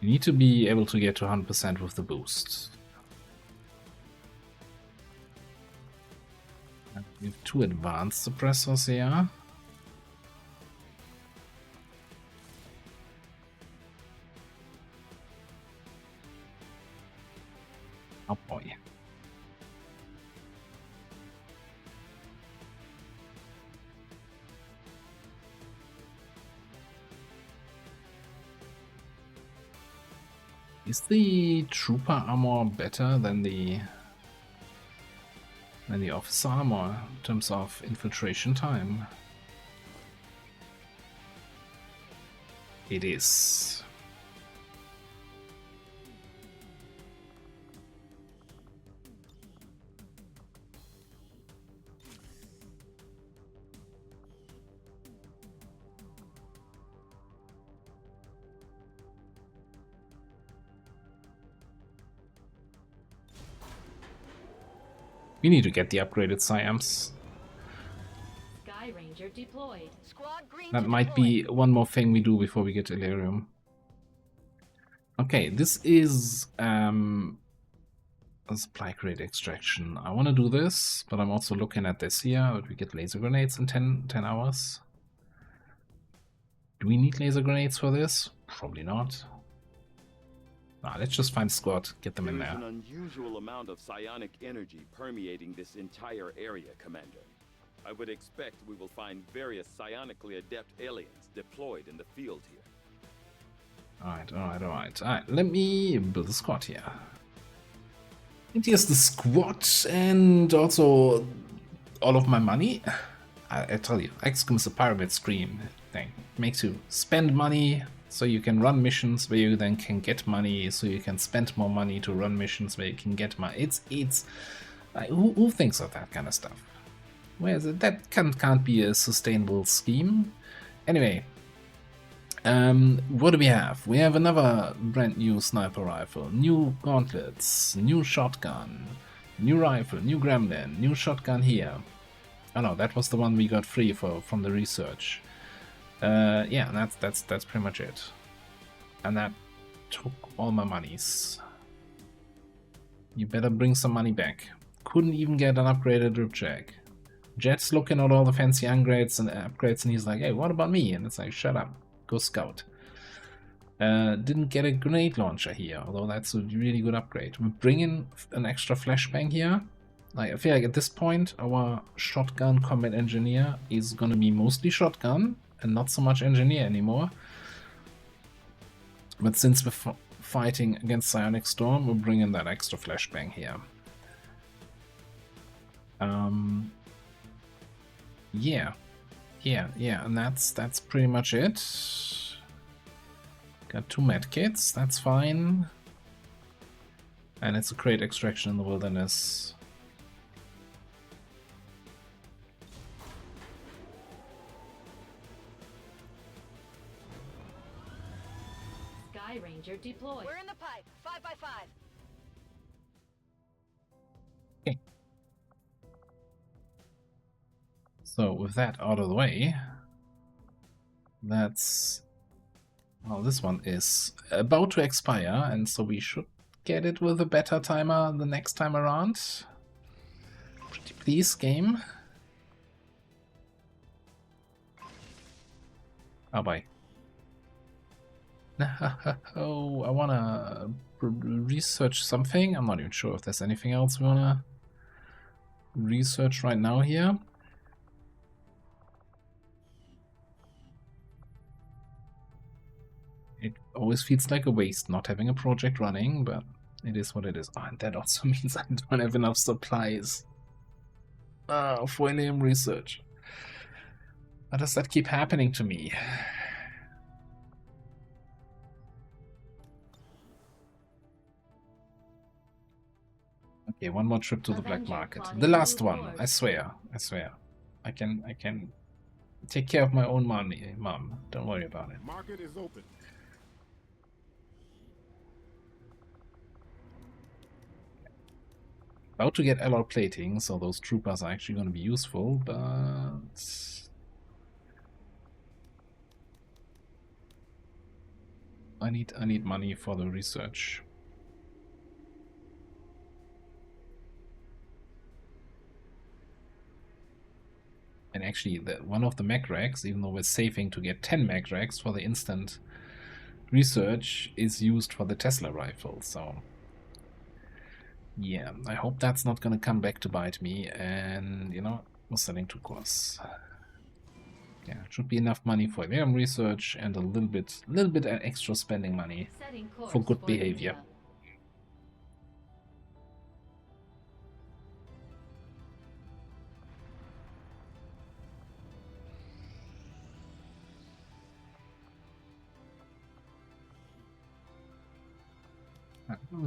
You need to be able to get to 100% with the boost. We have 2 advanced suppressors here. Oh boy. Is the trooper armor better than the officer armor in terms of infiltration time? It is. We need to get the upgraded Siams.
Sky Ranger deployed.
Squad green
That
to
might
deploy.
be one more thing we do before we get to Illyrium. Okay, this is a supply crate extraction. I want to do this, but I'm also looking at this here. Would we get laser grenades in 10 hours? Do we need laser grenades for this? Probably not. Nah, let's just find squad, get them in
There is
there.
an unusual amount of psionic energy permeating this entire area, Commander. I would expect we will find various psionically adept aliens deployed in the field here.
Alright. Let me build a squad here. And here's the squad, and also all of my money. I tell you, XCOM is a pyramid scheme thing. It makes you spend money so you can run missions where you then can get money, so you can spend more money to run missions where you can get money. It's like, who thinks of that kind of stuff? Where is it? That can't be a sustainable scheme. Anyway. What do we have? We have another brand new sniper rifle, new gauntlets, new shotgun, new rifle, new gremlin, new shotgun here. Oh no, that was the one we got free from the research. Yeah, that's pretty much it. And that took all my monies. You better bring some money back. Couldn't even get an upgraded drip check. Jet's looking at all the fancy upgrades and he's like, hey, what about me? And it's like, shut up. Go scout. Didn't get a grenade launcher here, although that's a really good upgrade. We bring in an extra flashbang here. Like, I feel like at this point our shotgun combat engineer is gonna be mostly shotgun and not so much engineer anymore. But since we're fighting against Psionic Storm, we'll bring in that extra flashbang here. Yeah, and that's pretty much it. Got 2 medkits, that's fine. And it's a crate extraction in the wilderness.
Sky Ranger deployed.
We're in the pipe. 5x5.
Okay. So with that out of the way, that's... well, this one is about to expire, and so we should get it with a better timer the next time around. Pretty please, game. Oh, bye. Oh, I wanna research something. I'm not even sure if there's anything else we wanna research right now here. It always feels like a waste not having a project running, but it is what it is. Oh, and that also means I don't have enough supplies for Ilium research. Why does that keep happening to me? Okay, one more trip to the black market. The last one, I swear. I can take care of my own money, Mom. Don't worry about it.
Market is open.
About to get alloy plating, so those troopers are actually going to be useful, but I need money for the research. And actually, one of the mech racks, even though we're saving to get 10 mech racks for the instant research, is used for the Tesla rifle, so yeah, I hope that's not gonna come back to bite me, and you know, we're selling 2 cores. Yeah, it should be enough money for Ilium research and a little bit extra spending money for good behavior.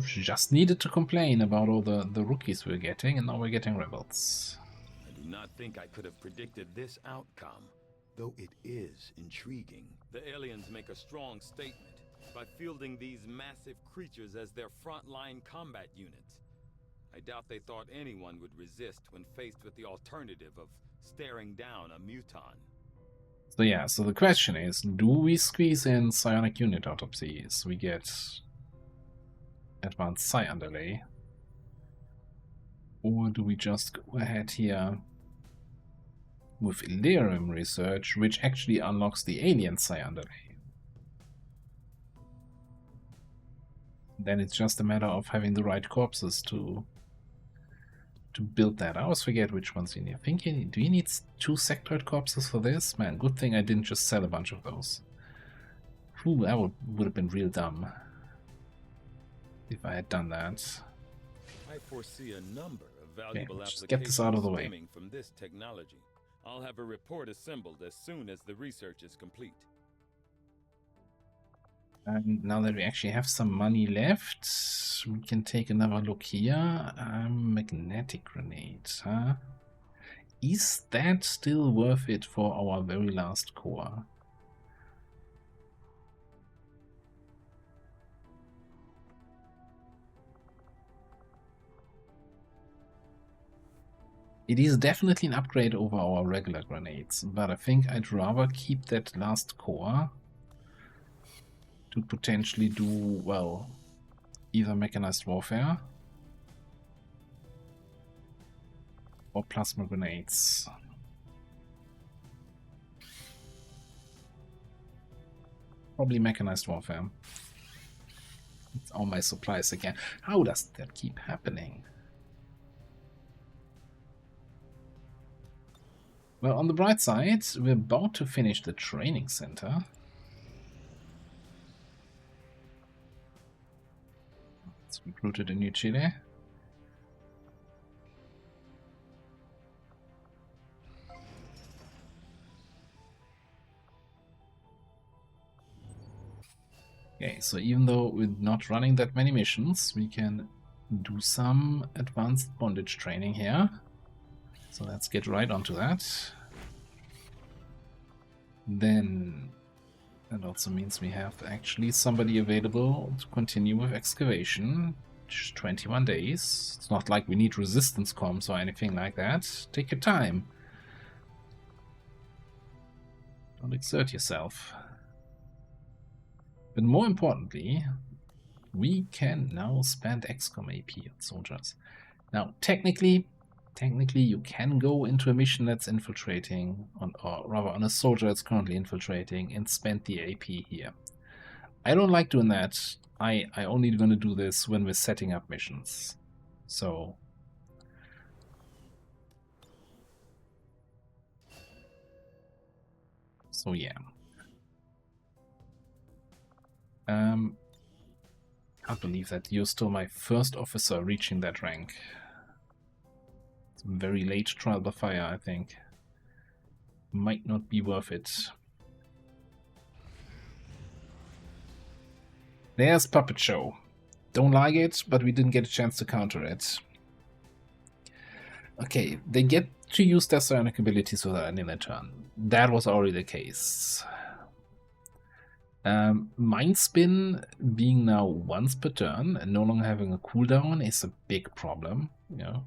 Just needed to complain about all the rookies we're getting, and now we're getting rebels.
I do not think I could have predicted this outcome, though it is intriguing. The aliens make a strong statement by fielding these massive creatures as their frontline combat units. I doubt they thought anyone would resist when faced with the alternative of staring down a muton.
So yeah, so the question is, do we squeeze in psionic unit autopsy so we get advanced psi underlay? Or do we just go ahead here with Illyrium research, which actually unlocks the alien psi underlay? Then it's just a matter of having the right corpses to build that. I always forget which ones you need. I think do you need 2 sectoid corpses for this? Man, good thing I didn't just sell a bunch of those. Ooh, that would have been real dumb if I had done that.
I foresee a number of valuable
just
applications
get this out of the way.
stemming from this technology. I'll have a report assembled as soon as the research is complete.
And now that we actually have some money left, we can take another look here. Magnetic grenades, huh? Is that still worth it for our very last core? It is definitely an upgrade over our regular grenades, but I think I'd rather keep that last core to potentially do, well, either mechanized warfare or plasma grenades. Probably mechanized warfare. It's all my supplies again. How does that keep happening? Well, on the bright side, we're about to finish the training center. It's recruited a new Chile. Okay, so even though we're not running that many missions, we can do some advanced bondage training here. So let's get right onto that. Then that also means we have actually somebody available to continue with excavation. Just 21 days. It's not like we need resistance comms or anything like that. Take your time. Don't exert yourself. But more importantly, we can now spend XCOM AP on soldiers. Now, technically you can go into a mission that's infiltrating, or rather on a soldier that's currently infiltrating, and spend the AP here. I don't like doing that. I only going to do this when we're setting up missions. So yeah. Can't believe that you're still my first officer reaching that rank. It's a very late trial by fire, I think. Might not be worth it. There's Puppet Show. Don't like it, but we didn't get a chance to counter it. Okay, they get to use their psionic abilities without ending their turn. That was already the case. Mind Spin being now once per turn and no longer having a cooldown is a big problem. You know,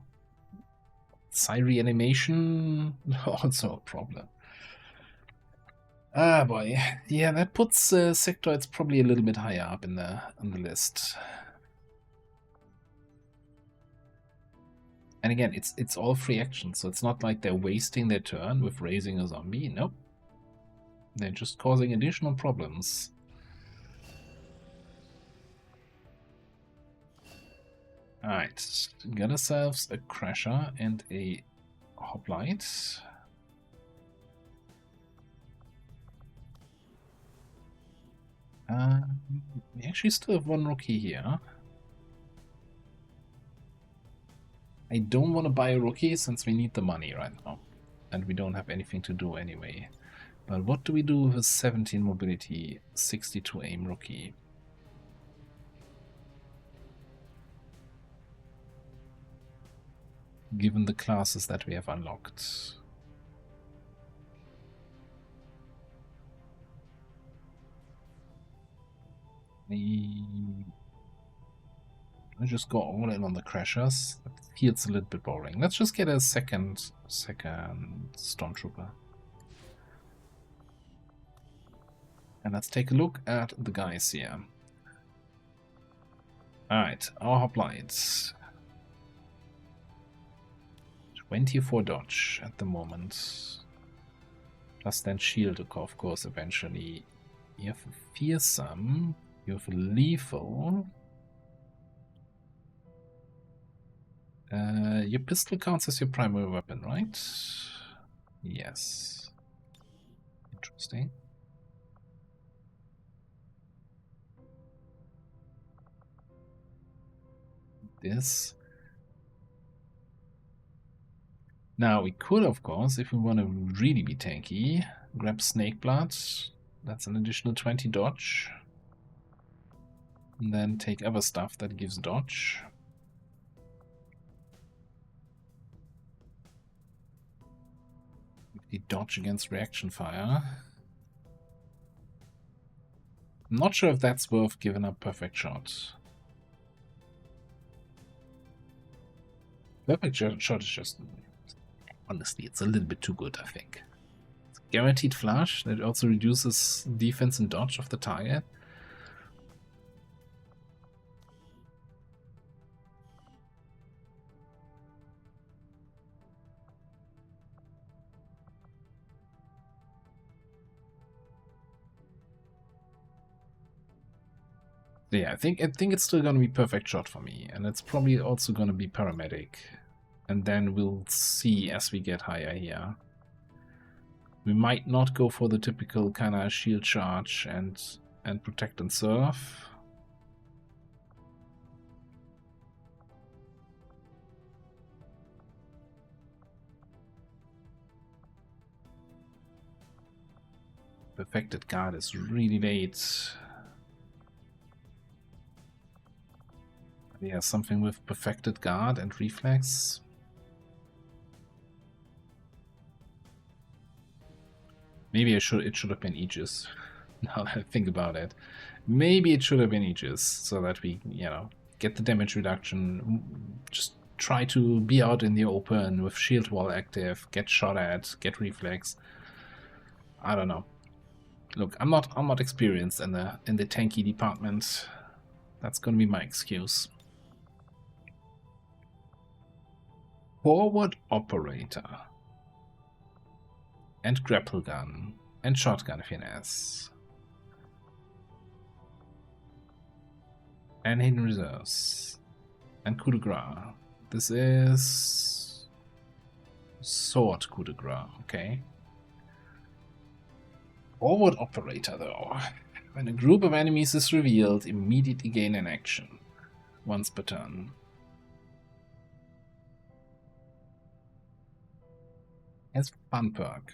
Psi Reanimation, also a problem. Ah boy, yeah, that puts sectoids probably a little bit higher up on the list. And again, it's all free action, so it's not like they're wasting their turn with raising a zombie. Nope. They're just causing additional problems. Alright, got ourselves a Crasher and a Hoplite. We actually still have one rookie here. I don't want to buy a rookie since we need the money right now. And we don't have anything to do anyway. But what do we do with a 17 mobility, 62 aim rookie? Given the classes that we have unlocked. I just go all in on the crashers. That feels a little bit boring. Let's just get a second stormtrooper. And let's take a look at the guys here. Alright, our hoplites. 24 dodge at the moment. Plus then shield, of course, eventually. You have a fearsome. You have a lethal. Your pistol counts as your primary weapon, right? Yes. Interesting. This. Now we could, of course, if we want to really be tanky, grab Snake Blood. That's an additional 20 dodge. And then take other stuff that gives dodge. The dodge against reaction fire. I'm not sure if that's worth giving up perfect shot. Perfect shot is just, honestly, it's a little bit too good, I think. It's guaranteed flash that also reduces defense and dodge of the target. Yeah, I think it's still gonna be perfect shot for me, and it's probably also gonna be paramedic, and then we'll see as we get higher here. We might not go for the typical kind of shield charge and protect and serve. Perfected guard is really late. Yeah, something with perfected guard and reflex. Maybe it should have been Aegis. Now that I think about it, maybe it should have been Aegis, so that we, you know, get the damage reduction. Just try to be out in the open with shield wall active, get shot at, get reflex. I don't know. Look, I'm not experienced in the tanky department. That's gonna be my excuse. Forward operator. And grapple gun. And shotgun finesse. And hidden reserves. And coup de grace. This is sword coup de grace, okay. Forward operator though. When a group of enemies is revealed, immediately gain an action. Once per turn. It's a fun perk.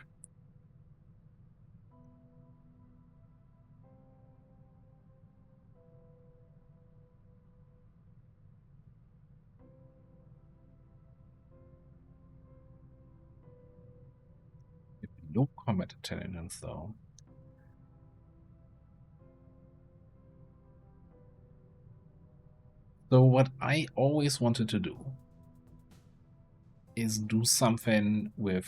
No combat intelligence though. So what I always wanted to do is do something with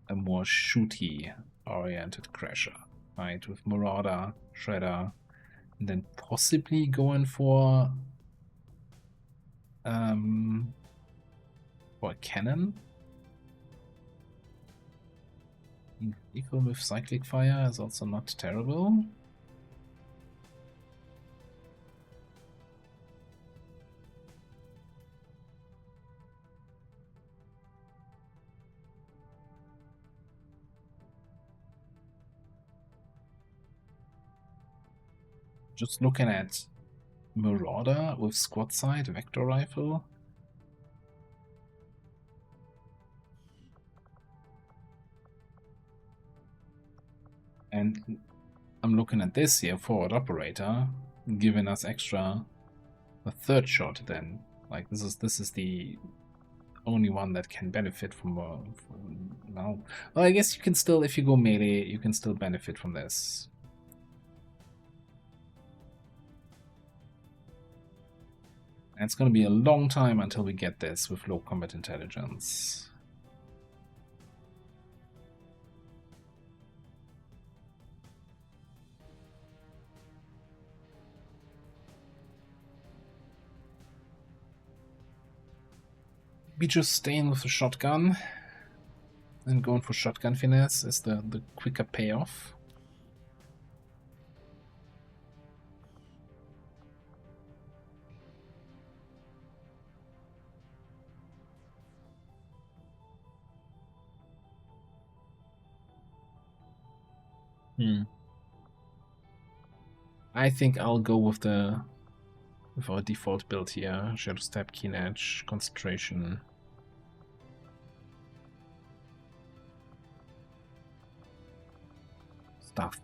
a more shooty oriented crasher, right? With Marauder, Shredder, and then possibly going for a cannon. Equal with cyclic fire is also not terrible. Just looking at Marauder with squad sight, vector rifle. And I'm looking at this here, forward operator, giving us extra a third shot then. Like this is the only one that can benefit from now. Well, I guess you can still, if you go melee, you can still benefit from this. And it's going to be a long time until we get this with low combat intelligence. We just staying with the shotgun and going for shotgun finesse is the quicker payoff. I think I'll go with our default build here. Shadow Step, Keen Edge, Concentration. Stuff.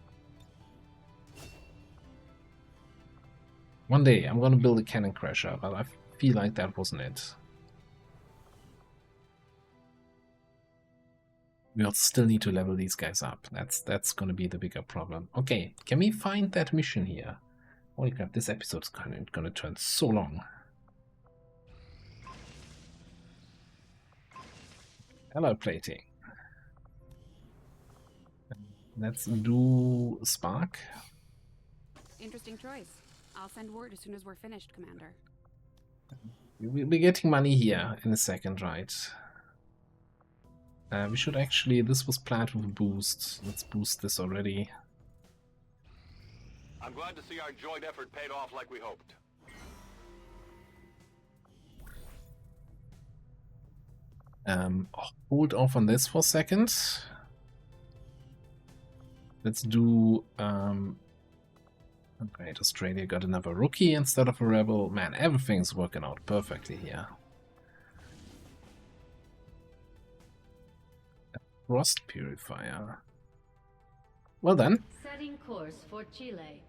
One day I'm gonna build a Cannon Crasher, but I feel like that wasn't it. We'll still need to level these guys up. That's gonna be the bigger problem. Okay, can we find that mission here? Holy crap, this episode's gonna turn so long. Alloy plating. Let's do Spark.
Interesting choice. I'll send word as soon as we're finished, Commander.
We'll be getting money here in a second, right? We should actually... This was planned with a boost. Let's boost this already.
I'm glad to see our joint effort paid off like we hoped.
Hold off on this for a second. Let's do... Okay, Australia got another rookie instead of a rebel. Man, everything's working out perfectly here. Frost Purifier. Well then.
Setting course for Chile.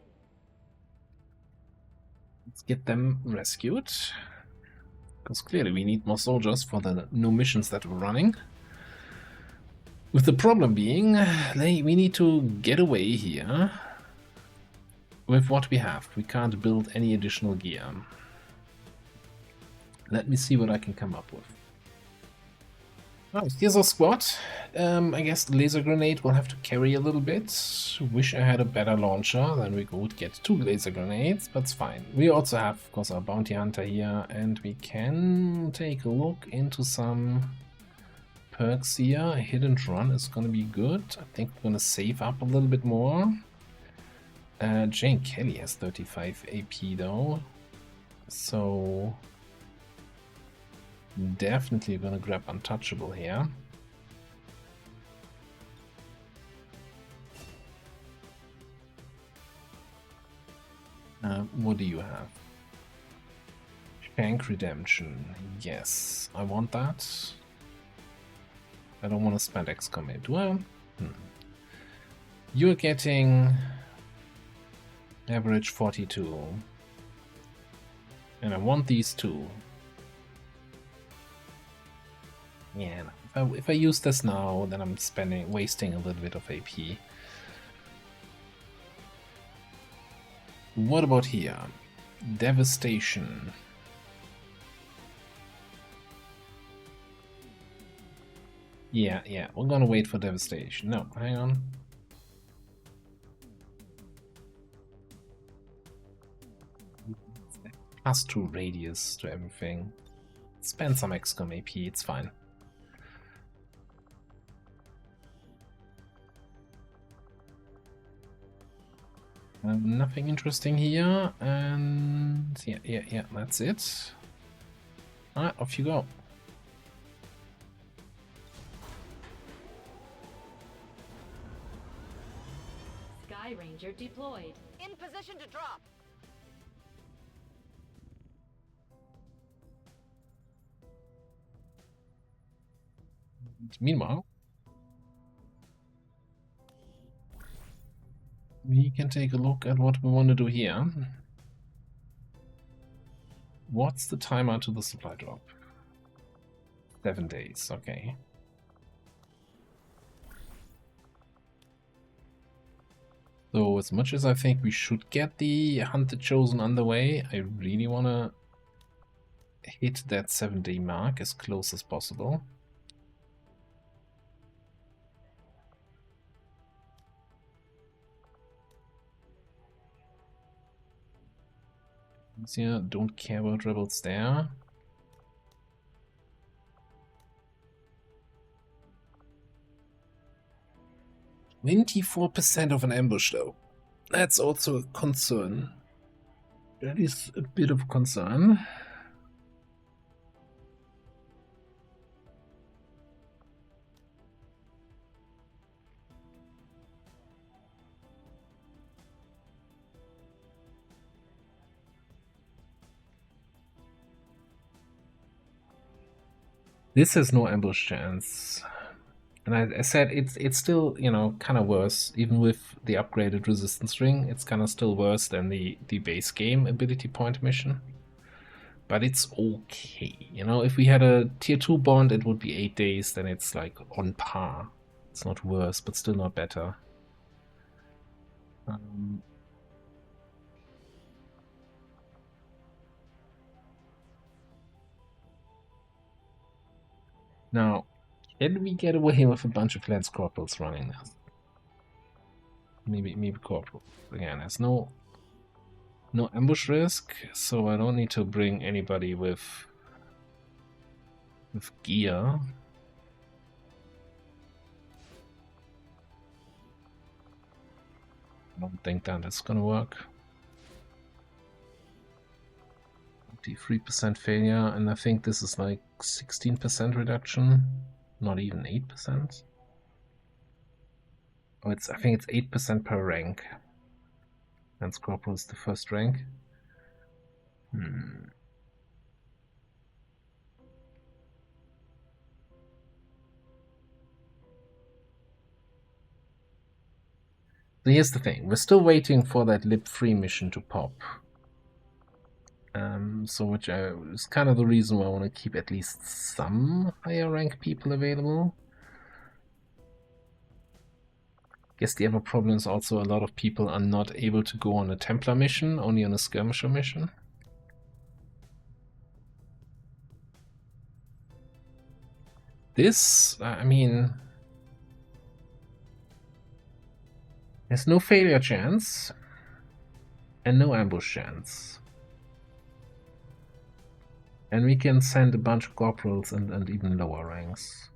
Let's get them rescued. Because clearly we need more soldiers for the new missions that we're running. With the problem being, we need to get away here with what we have. We can't build any additional gear. Let me see what I can come up with. Right, here's our squad. I guess the laser grenade will have to carry a little bit. Wish I had a better launcher, then we would get 2 laser grenades, but it's fine. We also have, of course, our bounty hunter here, and we can take a look into some perks here. A hidden run is going to be good. I think we're going to save up a little bit more. Jane Kelly has 35 AP though, so definitely gonna grab Untouchable here. What do you have? Shank Redemption. Yes, I want that. I don't want to spend XCOM, do I? You're getting average 42. And I want these two. Yeah, if I use this now, then I'm wasting a little bit of AP. What about here? Devastation. Yeah, we're gonna wait for Devastation. No, hang on. +2 radius to everything. Spend some XCOM AP, it's fine. Nothing interesting here, and yeah, that's it. Alright, off you go.
Sky Ranger deployed.
In position to drop.
Meanwhile, we can take a look at what we want to do here. What's the timer to the supply drop? 7 days, okay. So as much as I think we should get the Hunt the Chosen underway, I really want to hit that 7-day mark as close as possible. Here, don't care about rebels there. "24% of an ambush though. That's also a concern. That is a bit of concern. This has no ambush chance. And I said it's still, you know, kind of worse. Even with the upgraded resistance ring, it's kind of still worse than the base game ability point mission. But it's okay. You know, if we had a tier 2 bond, it would be 8 days, then it's like on par. It's not worse, but still not better. Now, can we get away with a bunch of Lance Corporals running this? Maybe Corporal. Again, there's no ambush risk, so I don't need to bring anybody with gear. I don't think that is gonna work. 3% failure, and I think this is like 16% reduction, not even 8%. Oh, I think it's 8% per rank. Lance Corporal is the first rank. So here's the thing, we're still waiting for that lib-free mission to pop. So which is kind of the reason why I want to keep at least some higher rank people available. Guess the other problem is also a lot of people are not able to go on a Templar mission, only on a skirmisher mission. This, I mean, there's no failure chance and no ambush chance. And we can send a bunch of corporals and even lower ranks.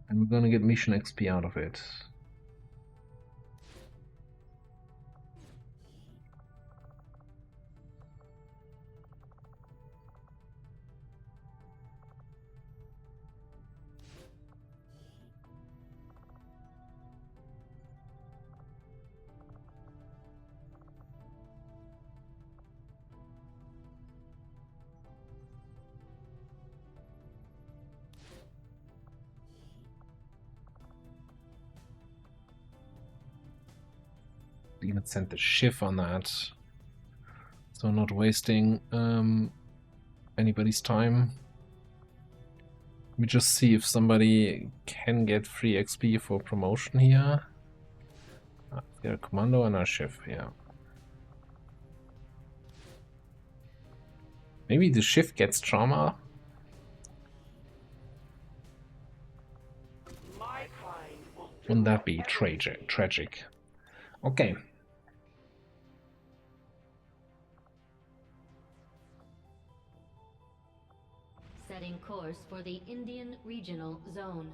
And we're gonna get mission XP out of it. Even sent the shiv on that, so not wasting anybody's time. Let me just see if somebody can get free XP for promotion here. Get a commando and a shiv, yeah. Maybe the shiv gets trauma. Wouldn't that be tragic? Okay.
Setting course for the Indian Regional Zone.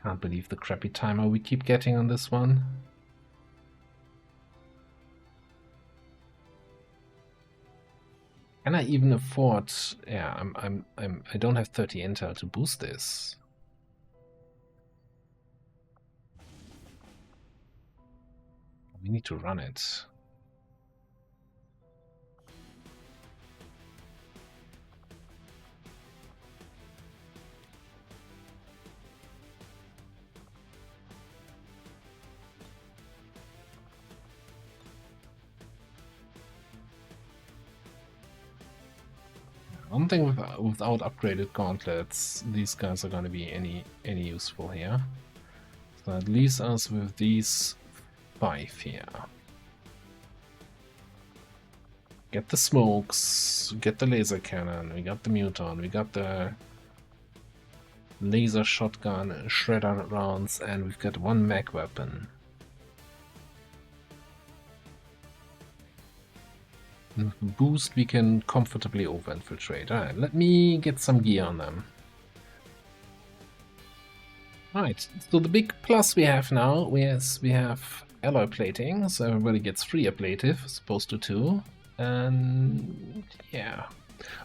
Can't believe the crappy timer we keep getting on this one. Can I even afford? Yeah, I don't have 30 intel to boost this. We need to run it. don't think without upgraded gauntlets, these guys are going to be any useful here. So that leaves us with these 5 here. Get the smokes, get the laser cannon, we got the muton, we got the laser shotgun, shredder rounds, and we've got 1 mag weapon. And with the boost we can comfortably over-infiltrate. Alright, let me get some gear on them. Right, so the big plus we have now is we have alloy plating, so everybody gets 3 ablative as opposed to 2. And yeah.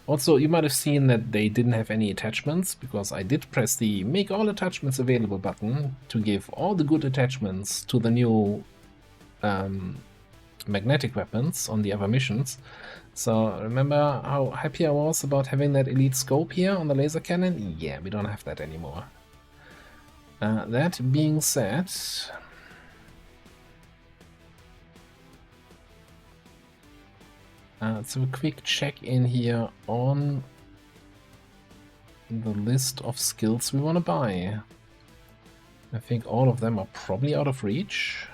Also, you might have seen that they didn't have any attachments, because I did press the Make All Attachments Available button to give all the good attachments to the new magnetic weapons on the other missions. So remember how happy I was about having that elite scope here on the laser cannon? Yeah, we don't have that anymore. That being said, let's have a quick check in here on the list of skills we want to buy. I think all of them are probably out of reach.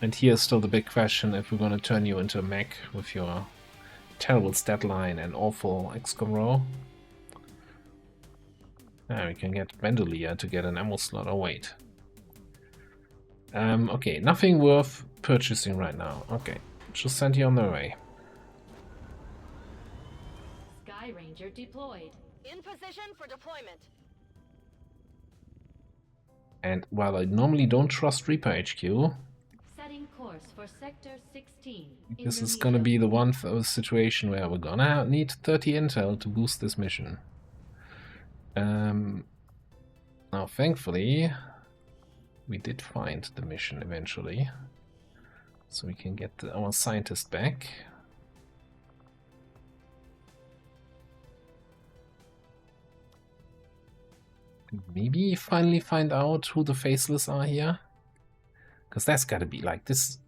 And here's still the big question, if we're going to turn you into a mech with your terrible stat line and awful XCOM roll. Now we can get Bandolier to get an ammo slot. Oh wait. Okay, nothing worth purchasing right now. Okay, just send you on the way.
Sky Ranger deployed.
In position for deployment.
And while I normally don't trust Reaper HQ,
Setting course for Sector 16.
this is gonna be the one situation where we're gonna need 30 intel to boost this mission. Now thankfully we did find the mission eventually, so we can get our scientist back. Maybe finally find out who the faceless are here, because that's gotta be like this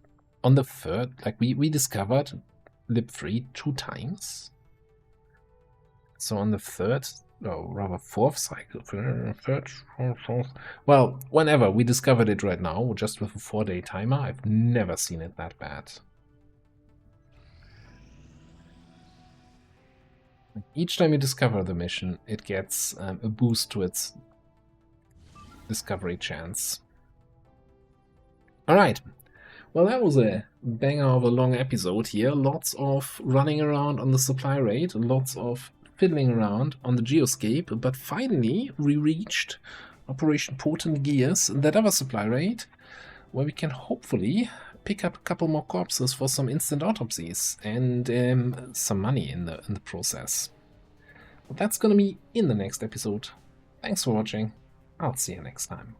on the 3rd. Like we discovered Lib 3 2 times, so on the 3rd, or rather 4th cycle, 3rd, 4th, well, whenever we discovered it right now, just with a 4-day timer. I've never seen it that bad. Each time you discover the mission, it gets a boost to its discovery chance. Alright, well, that was a banger of a long episode here. Lots of running around on the supply raid, lots of fiddling around on the geoscape, but finally we reached Operation Potent Gears, that other supply raid, where we can hopefully pick up a couple more corpses for some instant autopsies and some money in the process. But that's gonna be in the next episode. Thanks for watching. I'll see you next time.